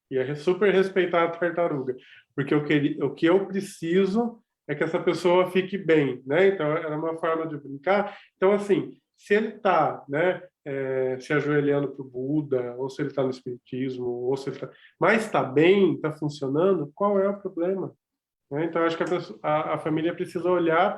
Ia super respeitar a tartaruga, porque o que eu preciso é que essa pessoa fique bem, né? Então, era uma forma de brincar. Então, assim, se ele está, né, se ajoelhando para o Buda, ou se ele está no Espiritismo, ou se ele tá... mas está bem, está funcionando, qual é o problema? né? Então, acho que a família precisa olhar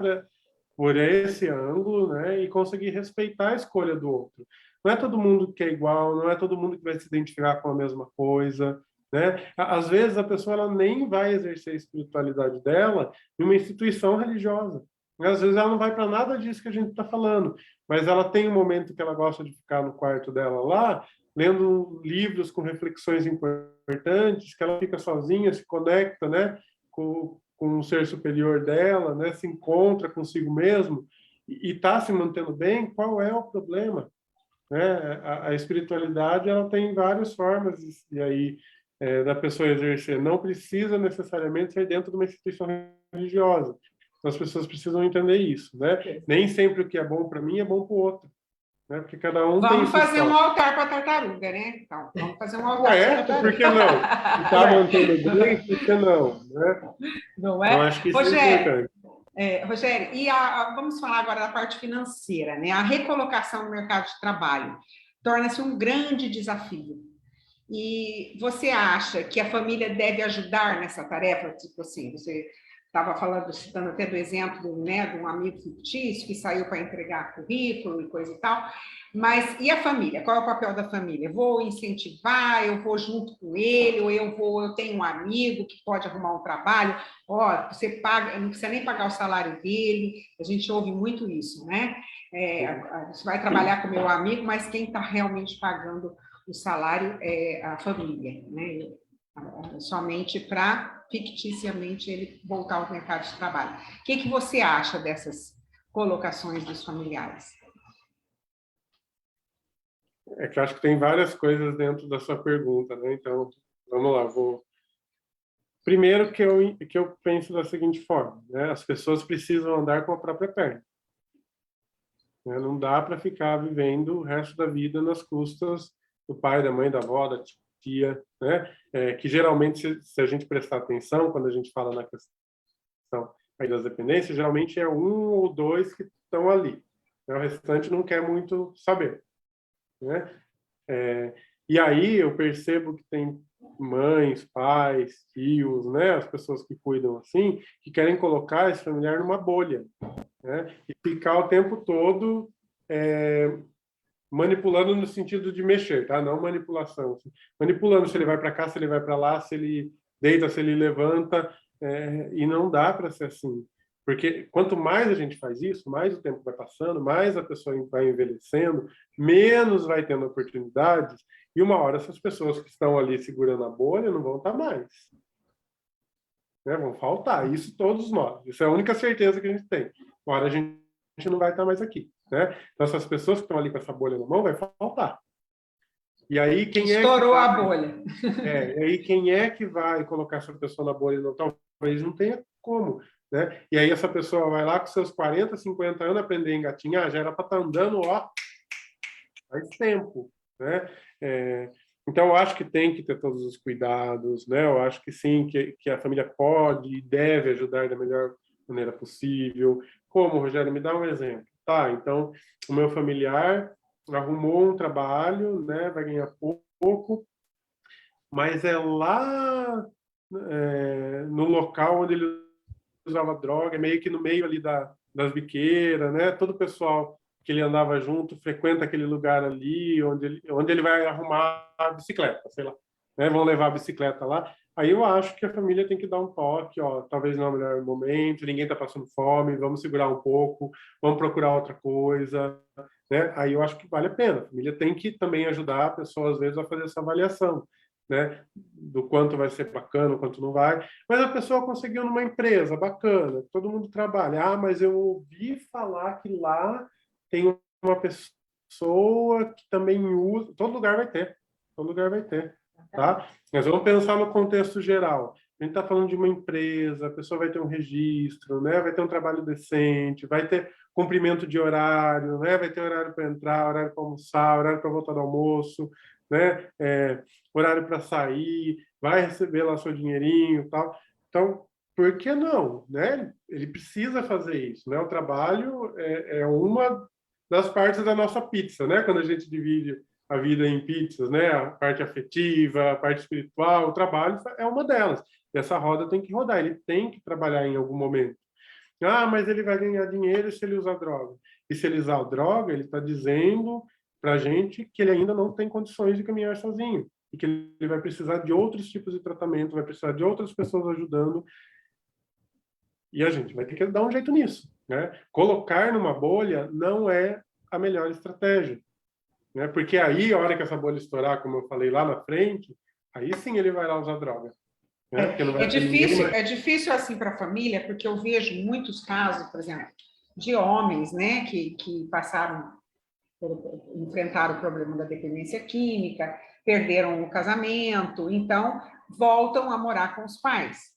por esse ângulo, né, e conseguir respeitar a escolha do outro. Não é todo mundo que é igual, não é todo mundo que vai se identificar com a mesma coisa, né? Às vezes a pessoa ela nem vai exercer a espiritualidade dela em uma instituição religiosa. Às vezes ela não vai para nada disso que a gente está falando, mas ela tem um momento que ela gosta de ficar no quarto dela lá, lendo livros com reflexões importantes, que ela fica sozinha, se conecta, né, com o ser superior dela, né, se encontra consigo mesmo e está se mantendo bem. Qual é o problema? Né? A espiritualidade ela tem várias formas e aí da pessoa exercer. Não precisa necessariamente ser dentro de uma instituição religiosa. Então, as pessoas precisam entender isso, né? Nem sempre o que é bom para mim é bom para o outro, né? Porque cada um tem Vamos sua fazer um história. altar para a tartaruga, né? Então, vamos fazer um altar para a Ué, tartaruga. por que não? Se está mantendo bem, por que não? Né? Não Então, é? acho que isso é Rogério, importante. Rogério, e vamos falar agora da parte financeira, né? A recolocação no mercado de trabalho torna-se um grande desafio. E você acha que a família deve ajudar nessa tarefa? Tipo assim, você estava falando, citando até do exemplo, né, de um amigo fictício que saiu para entregar currículo e coisa e tal, mas e a família? Qual é o papel da família? Vou incentivar, eu vou junto com ele, ou eu tenho um amigo que pode arrumar um trabalho, ó, você paga, não precisa nem pagar o salário dele, a gente ouve muito isso, né? Você vai trabalhar com o meu amigo, mas quem está realmente pagando o salário é a família, né? Somente para, ficticiamente, ele voltar ao mercado de trabalho. O que você acha dessas colocações dos familiares? É que eu acho que tem várias coisas dentro da sua pergunta, né? Então, vamos lá, Primeiro que eu penso da seguinte forma, né? As pessoas precisam andar com a própria perna. Né? Não dá para ficar vivendo o resto da vida nas custas do pai, da mãe, da avó, da tia, né? Que geralmente, se a gente prestar atenção, quando a gente fala na questão aí das dependências, geralmente é um ou dois que estão ali. Né? O restante não quer muito saber, né? E aí eu percebo que tem mães, pais, tios, né, as pessoas que cuidam assim, que querem colocar esse familiar numa bolha, né, e ficar o tempo todo manipulando no sentido de mexer, tá? Não manipulação. Assim. Manipulando se ele vai para cá, se ele vai para lá, se ele deita, se ele levanta, e não dá para ser assim. Porque quanto mais a gente faz isso, mais o tempo vai passando, mais a pessoa vai envelhecendo, menos vai tendo oportunidades, e uma hora essas pessoas que estão ali segurando a bolha não vão estar mais. Né? Vão faltar. Isso todos nós. Isso é a única certeza que a gente tem. Uma hora a gente não vai estar mais aqui. Né? Então, essas pessoas que estão ali com essa bolha na mão vai faltar. E aí, Estourou a bolha. E aí, quem é que vai colocar essa pessoa na bolha? Não, talvez não tenha como. Né? E aí, essa pessoa vai lá com seus 40, 50 anos aprender a engatinhar, já era para estar andando, ó, faz tempo. Né? Então, eu acho que tem que ter todos os cuidados, né? Eu acho que sim, que a família pode e deve ajudar da melhor maneira possível. Como, Rogério, me dá um exemplo. Tá, então, o meu familiar arrumou um trabalho, né? Vai ganhar pouco, mas é lá no local onde ele usava droga, meio que no meio ali das biqueiras, né? Todo o pessoal que ele andava junto frequenta aquele lugar ali, onde ele vai arrumar a bicicleta, sei lá, né? Vão levar a bicicleta lá. Aí eu acho que a família tem que dar um toque, ó, talvez não é o melhor momento, ninguém está passando fome, vamos segurar um pouco, vamos procurar outra coisa, né? Aí eu acho que vale a pena. A família tem que também ajudar a pessoa, às vezes, a fazer essa avaliação, né? Do quanto vai ser bacana, quanto não vai. Mas a pessoa conseguiu numa empresa bacana, todo mundo trabalha. Ah, mas eu ouvi falar que lá tem uma pessoa que também usa. Todo lugar vai ter. Todo lugar vai ter. Tá? Mas vamos pensar no contexto geral. A gente está falando de uma empresa, a pessoa vai ter um registro, né? Vai ter um trabalho decente, vai ter cumprimento de horário, né? Vai ter horário para entrar, horário para almoçar, horário para voltar do almoço, né? Horário para sair, vai receber lá seu dinheirinho e tal. Então, por que não? Né? Ele precisa fazer isso. Né? O trabalho é uma das partes da nossa pizza, né? Quando a gente divide a vida em pizzas, né? A parte afetiva, a parte espiritual, o trabalho é uma delas. E essa roda tem que rodar, ele tem que trabalhar em algum momento. Ah, mas ele vai ganhar dinheiro se ele usar droga. E se ele usar droga, ele está dizendo para a gente que ele ainda não tem condições de caminhar sozinho. E que ele vai precisar de outros tipos de tratamento, vai precisar de outras pessoas ajudando. E a gente vai ter que dar um jeito nisso, né? Colocar numa bolha não é a melhor estratégia, né? Porque aí, a hora que essa bolha estourar, como eu falei lá na frente, aí sim ele vai lá usar droga. Né? Porque não vai ter ninguém mais. É difícil assim para a família, porque eu vejo muitos casos, por exemplo, de homens, né, que enfrentaram o problema da dependência química, perderam o casamento, então voltam a morar com os pais.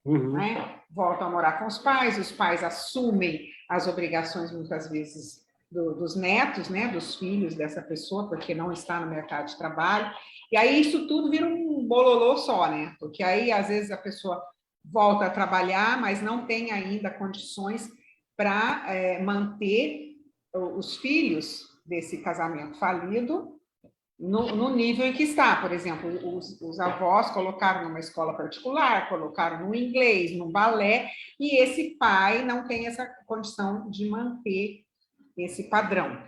Uhum. Né? Voltam a morar com os pais assumem as obrigações, muitas vezes, dos netos, né? Dos filhos dessa pessoa, porque não está no mercado de trabalho. E aí isso tudo vira um bololô só, né? Porque aí, às vezes, a pessoa volta a trabalhar, mas não tem ainda condições para manter os filhos desse casamento falido no nível em que está. Por exemplo, os avós colocaram numa escola particular, colocaram no inglês, no balé, e esse pai não tem essa condição de manter esse padrão.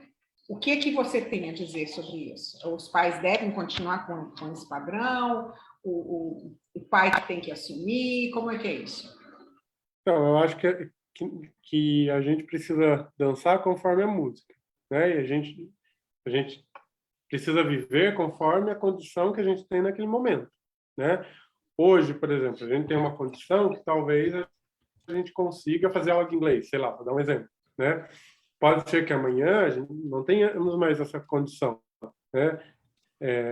O que você tem a dizer sobre isso? Os pais devem continuar com esse padrão? O pai que tem que assumir? Como é que é isso? Então, eu acho que a gente precisa dançar conforme a música, né? E a gente precisa viver conforme a condição que a gente tem naquele momento, né? Hoje, por exemplo, a gente tem uma condição que talvez a gente consiga fazer aula de inglês, sei lá, vou dar um exemplo, né? Pode ser que amanhã a gente não tenhamos mais essa condição, né?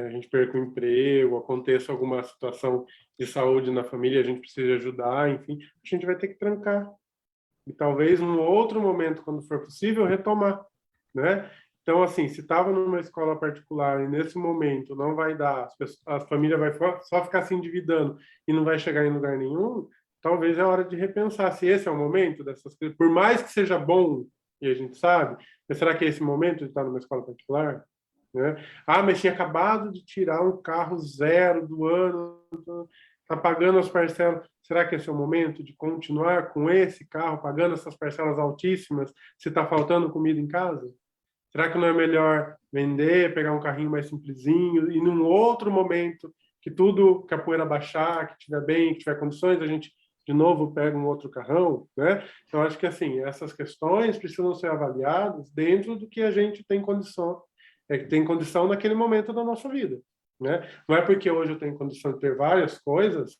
A gente perca o emprego, aconteça alguma situação de saúde na família, a gente precisa ajudar, enfim, a gente vai ter que trancar. E talvez num outro momento, quando for possível, retomar, né? Então, assim, se estava numa escola particular e nesse momento não vai dar, a família vai só ficar se endividando e não vai chegar em lugar nenhum, talvez é hora de repensar se esse é o momento dessas coisas. Por mais que seja bom, e a gente sabe, mas será que é esse momento de estar numa escola particular? Né? Ah, mas tinha acabado de tirar um carro zero do ano, está pagando as parcelas. Será que esse é o momento de continuar com esse carro, pagando essas parcelas altíssimas, se está faltando comida em casa? Será que não é melhor vender, pegar um carrinho mais simplesinho e num outro momento que a poeira baixar, que tiver bem, que tiver condições, a gente de novo pega um outro carrão, né? Então acho que assim, essas questões precisam ser avaliadas dentro do que a gente tem condição, que tem condição naquele momento da nossa vida, né? Não é porque hoje eu tenho condição de ter várias coisas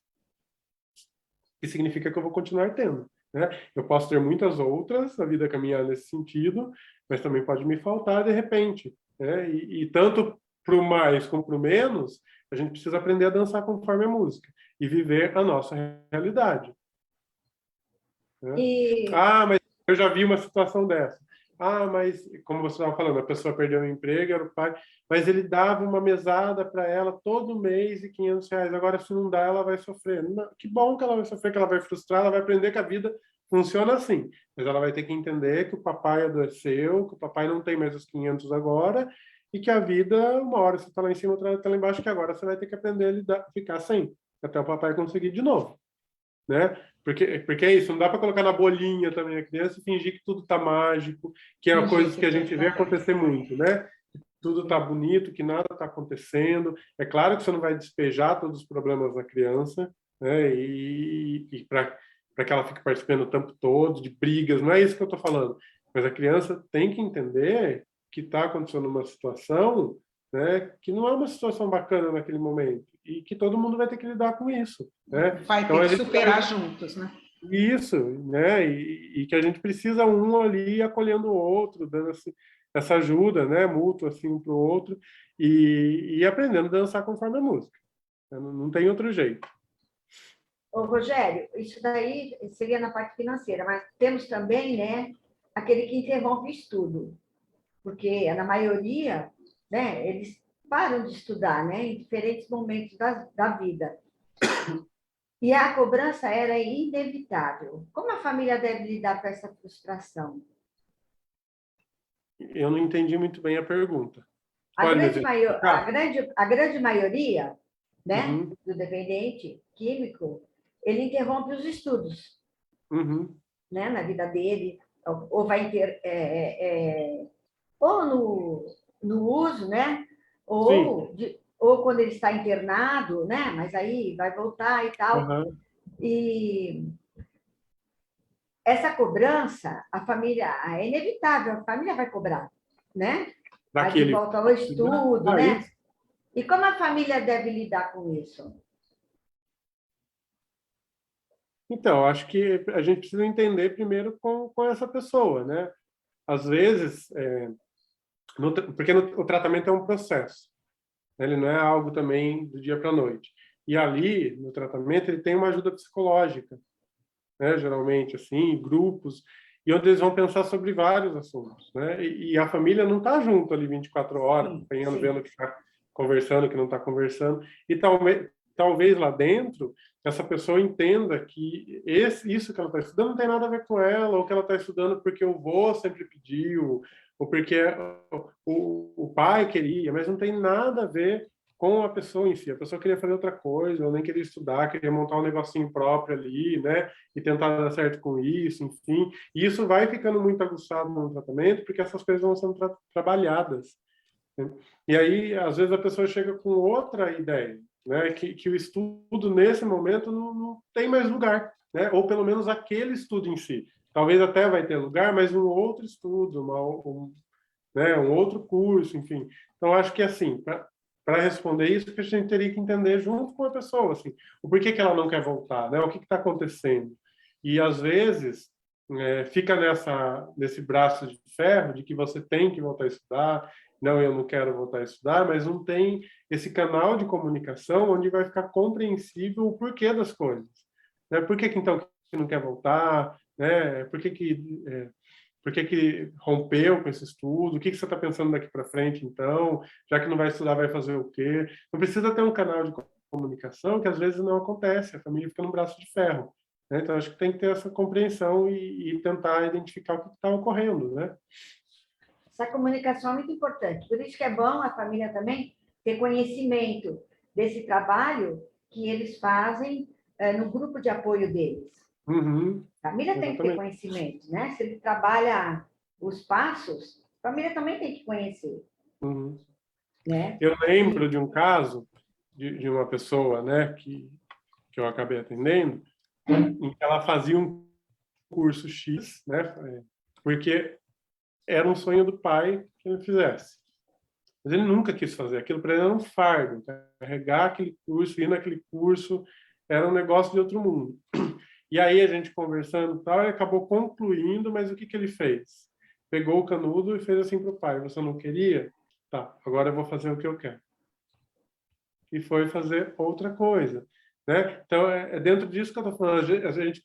que significa que eu vou continuar tendo. Né? Eu posso ter muitas outras, a vida caminhar nesse sentido, mas também pode me faltar de repente. Né? E tanto para o mais como para o menos, a gente precisa aprender a dançar conforme a música e viver a nossa realidade. Né? Ah, mas eu já vi uma situação dessa. Ah, mas, como você estava falando, a pessoa perdeu o emprego, era o pai, mas ele dava uma mesada para ela todo mês de R$ 500. Agora, se não dá, ela vai sofrer. Não, que bom que ela vai sofrer, que ela vai frustrar, ela vai aprender que a vida funciona assim. Mas ela vai ter que entender que o papai adoeceu, que o papai não tem mais os 500 agora, e que a vida, uma hora você está lá em cima, outra hora está lá embaixo, que agora você vai ter que aprender a lidar, ficar sem, até o papai conseguir de novo. Né? Porque é isso, não dá para colocar na bolinha também a criança e fingir que tudo está mágico, que é uma coisa que a gente vê acontecer muito, né? Tudo está bonito, que nada está acontecendo. É claro que você não vai despejar todos os problemas na criança, né? E para que ela fique participando o tempo todo de brigas, não é isso que eu estou falando. Mas a criança tem que entender que está acontecendo uma situação, né, que não é uma situação bacana naquele momento e que todo mundo vai ter que lidar com isso, né? Vai ter que superar juntos, né? Isso, né? E que a gente precisa um ali acolhendo o outro, dando essa ajuda, né, mútua assim um para o outro e aprendendo a dançar conforme a música. Não tem outro jeito. Ô, Rogério, isso daí seria na parte financeira, mas temos também, né, aquele que interrompe o estudo, porque na maioria, né, eles param de estudar, né, em diferentes momentos da vida. E a cobrança era inevitável. Como a família deve lidar com essa frustração? Eu não entendi muito bem a pergunta. A grande maioria, né, Uhum. do dependente químico, ele interrompe os estudos, Uhum. né, na vida dele, ou vai ter ou no uso, né, Sim. ou quando ele está internado, né, mas aí vai voltar e tal. Uhum. E essa cobrança, a família é inevitável, a família vai cobrar, né? Vai de Daquele. volta ao estudo, Aí, né? E como a família deve lidar com isso? então, acho que a gente precisa entender primeiro com essa pessoa, né? Às vezes, porque o tratamento é um processo, né? Ele não é algo também do dia para a noite. E ali, no tratamento, ele tem uma ajuda psicológica, né? Geralmente, assim, grupos, e onde eles vão pensar sobre vários assuntos, né? E a família não está junto ali 24 horas, Sim, acompanhando, sim. vendo o que está conversando, o que não está conversando, e talvez lá dentro essa pessoa entenda que isso que ela está estudando não tem nada a ver com ela, ou que ela está estudando porque o vô sempre pediu, ou porque o pai queria, mas não tem nada a ver com a pessoa em si. A pessoa queria fazer outra coisa, ou nem queria estudar, queria montar um negocinho próprio ali, né? E tentar dar certo com isso, enfim. E isso vai ficando muito aguçado no tratamento, porque essas coisas vão sendo trabalhadas, né? E aí, às vezes, a pessoa chega com outra ideia, né? Que o estudo, nesse momento, não tem mais lugar, né? Ou pelo menos aquele estudo em si. Talvez até vai ter lugar, mas um outro estudo, né? Um outro curso, enfim. Então, acho que, assim, para responder isso, que a gente teria que entender junto com a pessoa, assim, o porquê que ela não quer voltar, né? O que está acontecendo? E às vezes fica nesse braço de ferro de que você tem que voltar a estudar, não, eu não quero voltar a estudar, mas não tem esse canal de comunicação onde vai ficar compreensível o porquê das coisas, né? Por que então que não quer voltar, né? Por que que rompeu com esse estudo? O que que você está pensando daqui para frente, então? Já que não vai estudar, vai fazer o quê? Não precisa ter um canal de comunicação que às vezes não acontece, a família fica no braço de ferro, né? Então, acho que tem que ter essa compreensão e tentar identificar o que está ocorrendo, né? Essa comunicação é muito importante. Por isso que é bom a família também ter conhecimento desse trabalho que eles fazem no grupo de apoio deles. Uhum, A família tem que ter exatamente. conhecimento, né? Se ele trabalha os passos, a família também tem que conhecer, Uhum. né? Eu lembro de um caso de uma pessoa, né, que eu acabei atendendo, em que ela fazia um curso X, né, porque era um sonho do pai que ele fizesse. Mas ele nunca quis fazer. Aquilo para ele era um fardo. Carregar aquele curso, ir naquele curso, era um negócio de outro mundo. E aí a gente conversando e tal, ele acabou concluindo, mas o que ele fez? Pegou o canudo e fez assim para o pai: você não queria? Tá, agora eu vou fazer o que eu quero. E foi fazer outra coisa, né? Então, é dentro disso que eu estou falando.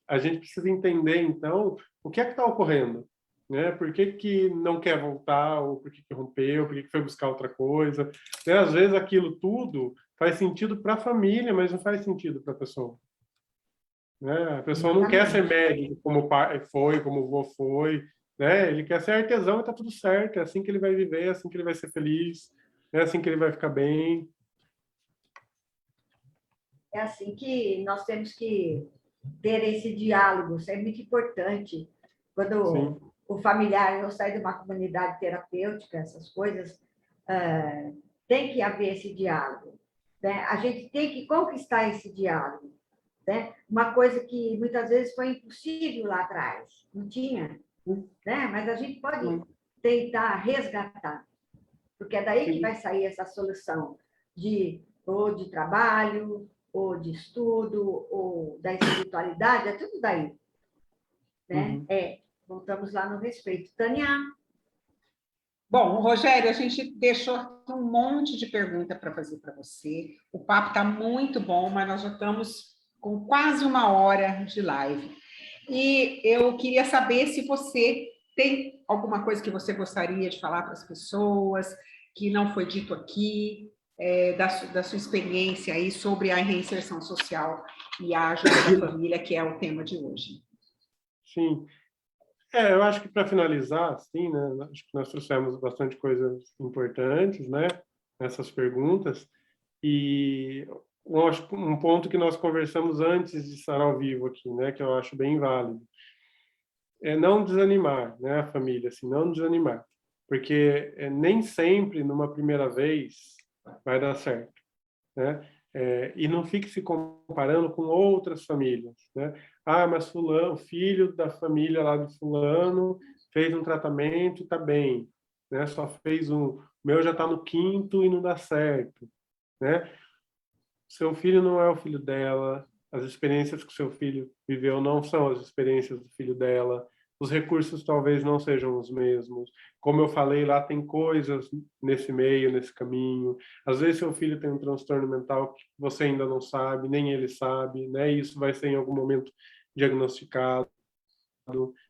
A gente precisa entender, então, o que é que está ocorrendo, né? Por que que não quer voltar, ou por que que rompeu, por que que foi buscar outra coisa, né? Às vezes aquilo tudo faz sentido para a família, mas não faz sentido para a pessoa, né? A pessoa não quer ser Exatamente. médico como o pai foi, como o avô foi, né? Ele quer ser artesão e está tudo certo. É assim que ele vai viver, é assim que ele vai ser feliz, é assim que ele vai ficar bem. É assim que nós temos que ter esse diálogo, isso é muito importante. Quando Sim. o familiar não sai de uma comunidade terapêutica, essas coisas, tem que haver esse diálogo, né? A gente tem que conquistar esse diálogo, né? Uma coisa que muitas vezes foi impossível lá atrás, não tinha, né? Mas a gente pode tentar resgatar, porque é daí que Sim. vai sair essa solução ou de trabalho, ou de estudo, ou da espiritualidade, é tudo daí, né? Uhum. Voltamos lá no respeito. Tânia? Bom, Rogério, a gente deixou aqui um monte de pergunta para fazer para você. O papo está muito bom, mas nós já estamos com quase 1 hora de live. E eu queria saber se você tem alguma coisa que você gostaria de falar para as pessoas, que não foi dito aqui, da sua experiência aí sobre a reinserção social e a ajuda da família, que é o tema de hoje. Sim. Eu acho que para finalizar, assim, né, acho que nós trouxemos bastante coisas importantes, né, nessas perguntas, e eu acho que um ponto que nós conversamos antes de estar ao vivo aqui, né, que eu acho bem válido, é não desanimar, né, a família, assim, não desanimar, porque nem sempre, numa primeira vez, vai dar certo, né? E não fique se comparando com outras famílias, né? Ah, mas fulano, o filho da família lá de fulano fez um tratamento e está bem, né? Só fez um, o meu já está no 5º e não dá certo, né? Seu filho não é o filho dela, as experiências que seu filho viveu não são as experiências do filho dela, os recursos talvez não sejam os mesmos. Como eu falei lá, tem coisas nesse meio, nesse caminho. Às vezes seu filho tem um transtorno mental que você ainda não sabe, nem ele sabe, né? E isso vai ser em algum momento diagnosticado,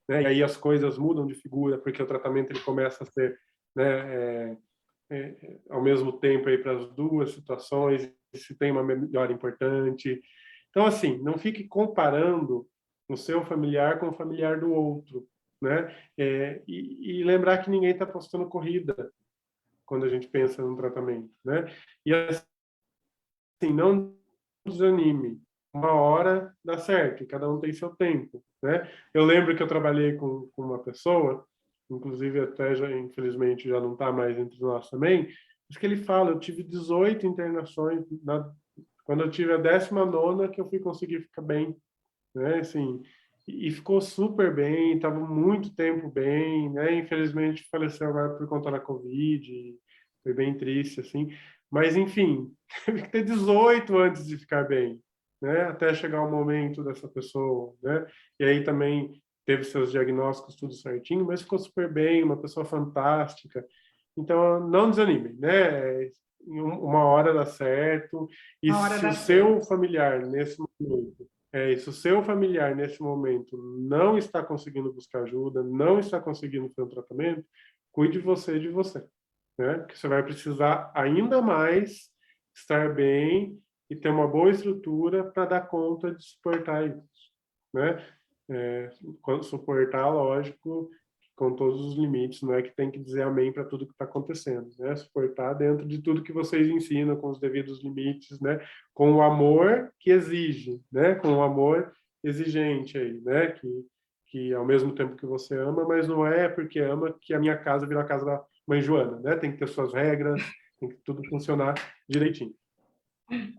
né? E aí as coisas mudam de figura, porque o tratamento ele começa a ser, né, ao mesmo tempo aí para as duas situações, se tem uma melhora importante. Então, assim, não fique comparando o seu familiar com o familiar do outro, né? E lembrar que ninguém está apostando corrida quando a gente pensa no tratamento, né? E assim, não desanime. Uma hora dá certo, cada um tem seu tempo, né? Eu lembro que eu trabalhei com uma pessoa, inclusive até já, infelizmente já não está mais entre nós também, mas que ele fala, eu tive 18 internações, quando eu tive a 19ª que eu fui conseguir ficar bem, né? Assim, e ficou super bem, estava muito tempo bem, né? Infelizmente faleceu agora por conta da Covid, foi bem triste, assim. Mas, enfim, teve que ter 18 antes de ficar bem, né? Até chegar o momento dessa pessoa, né? E aí também teve seus diagnósticos tudo certinho, mas ficou super bem, uma pessoa fantástica. Então, não desanime, né? Uma hora dá certo. E Uma hora se o dá seu certo. familiar, nesse momento, e se o seu familiar, nesse momento, não está conseguindo buscar ajuda, não está conseguindo ter um tratamento, cuide você de você, né? Porque você vai precisar ainda mais estar bem e ter uma boa estrutura para dar conta de suportar isso, né? Suportar, lógico, com todos os limites, não é que tem que dizer amém para tudo que está acontecendo, né? Suportar dentro de tudo que vocês ensinam, com os devidos limites, né? Com o amor que exige, né? Com o amor exigente aí, né? Que ao mesmo tempo que você ama, mas não é porque ama que a minha casa virou a casa da mãe Joana, né? Tem que ter suas regras, tem que tudo funcionar direitinho.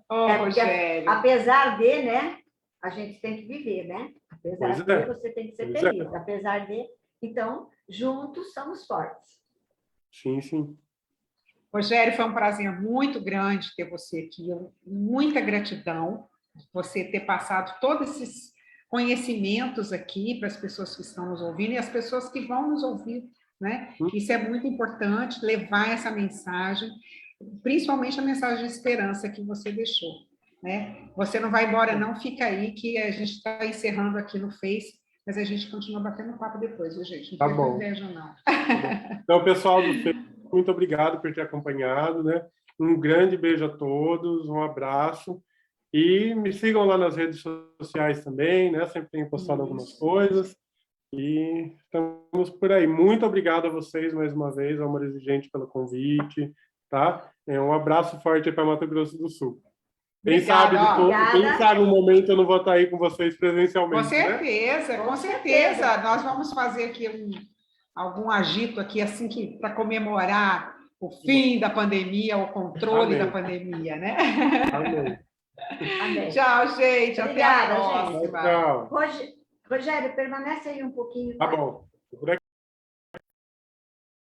Porque Rogério. apesar de, né, a gente tem que viver, né? Apesar de, você tem que ser feliz. Apesar de, então, juntos somos fortes. Sim, sim. Rogério, foi um prazer muito grande ter você aqui, muita gratidão por você ter passado todos esses conhecimentos aqui para as pessoas que estão nos ouvindo e as pessoas que vão nos ouvir, né? Isso é muito importante, levar essa mensagem, principalmente a mensagem de esperança que você deixou, né? Você não vai embora não, fica aí que a gente está encerrando aqui no Face, mas a gente continua batendo papo depois, viu, gente? Não foi com inveja, não. Então, pessoal do Face, muito obrigado por ter acompanhado, né? Um grande beijo a todos, um abraço. E me sigam lá nas redes sociais também, né? Sempre tenho postado algumas coisas. E estamos por aí. Muito obrigado a vocês mais uma vez, Amor Exigente, pelo convite, tá? Um abraço forte para Mato Grosso do Sul. Quem sabe um momento eu não vou estar aí com vocês presencialmente. Com certeza, né? Com certeza. Nós vamos fazer aqui algum agito aqui assim que para comemorar o fim da pandemia, o controle da pandemia, né? Amém. Amém. Tchau, gente. Obrigada, até a próxima. Tchau. Rogério, permanece aí um pouquinho. Tá bom.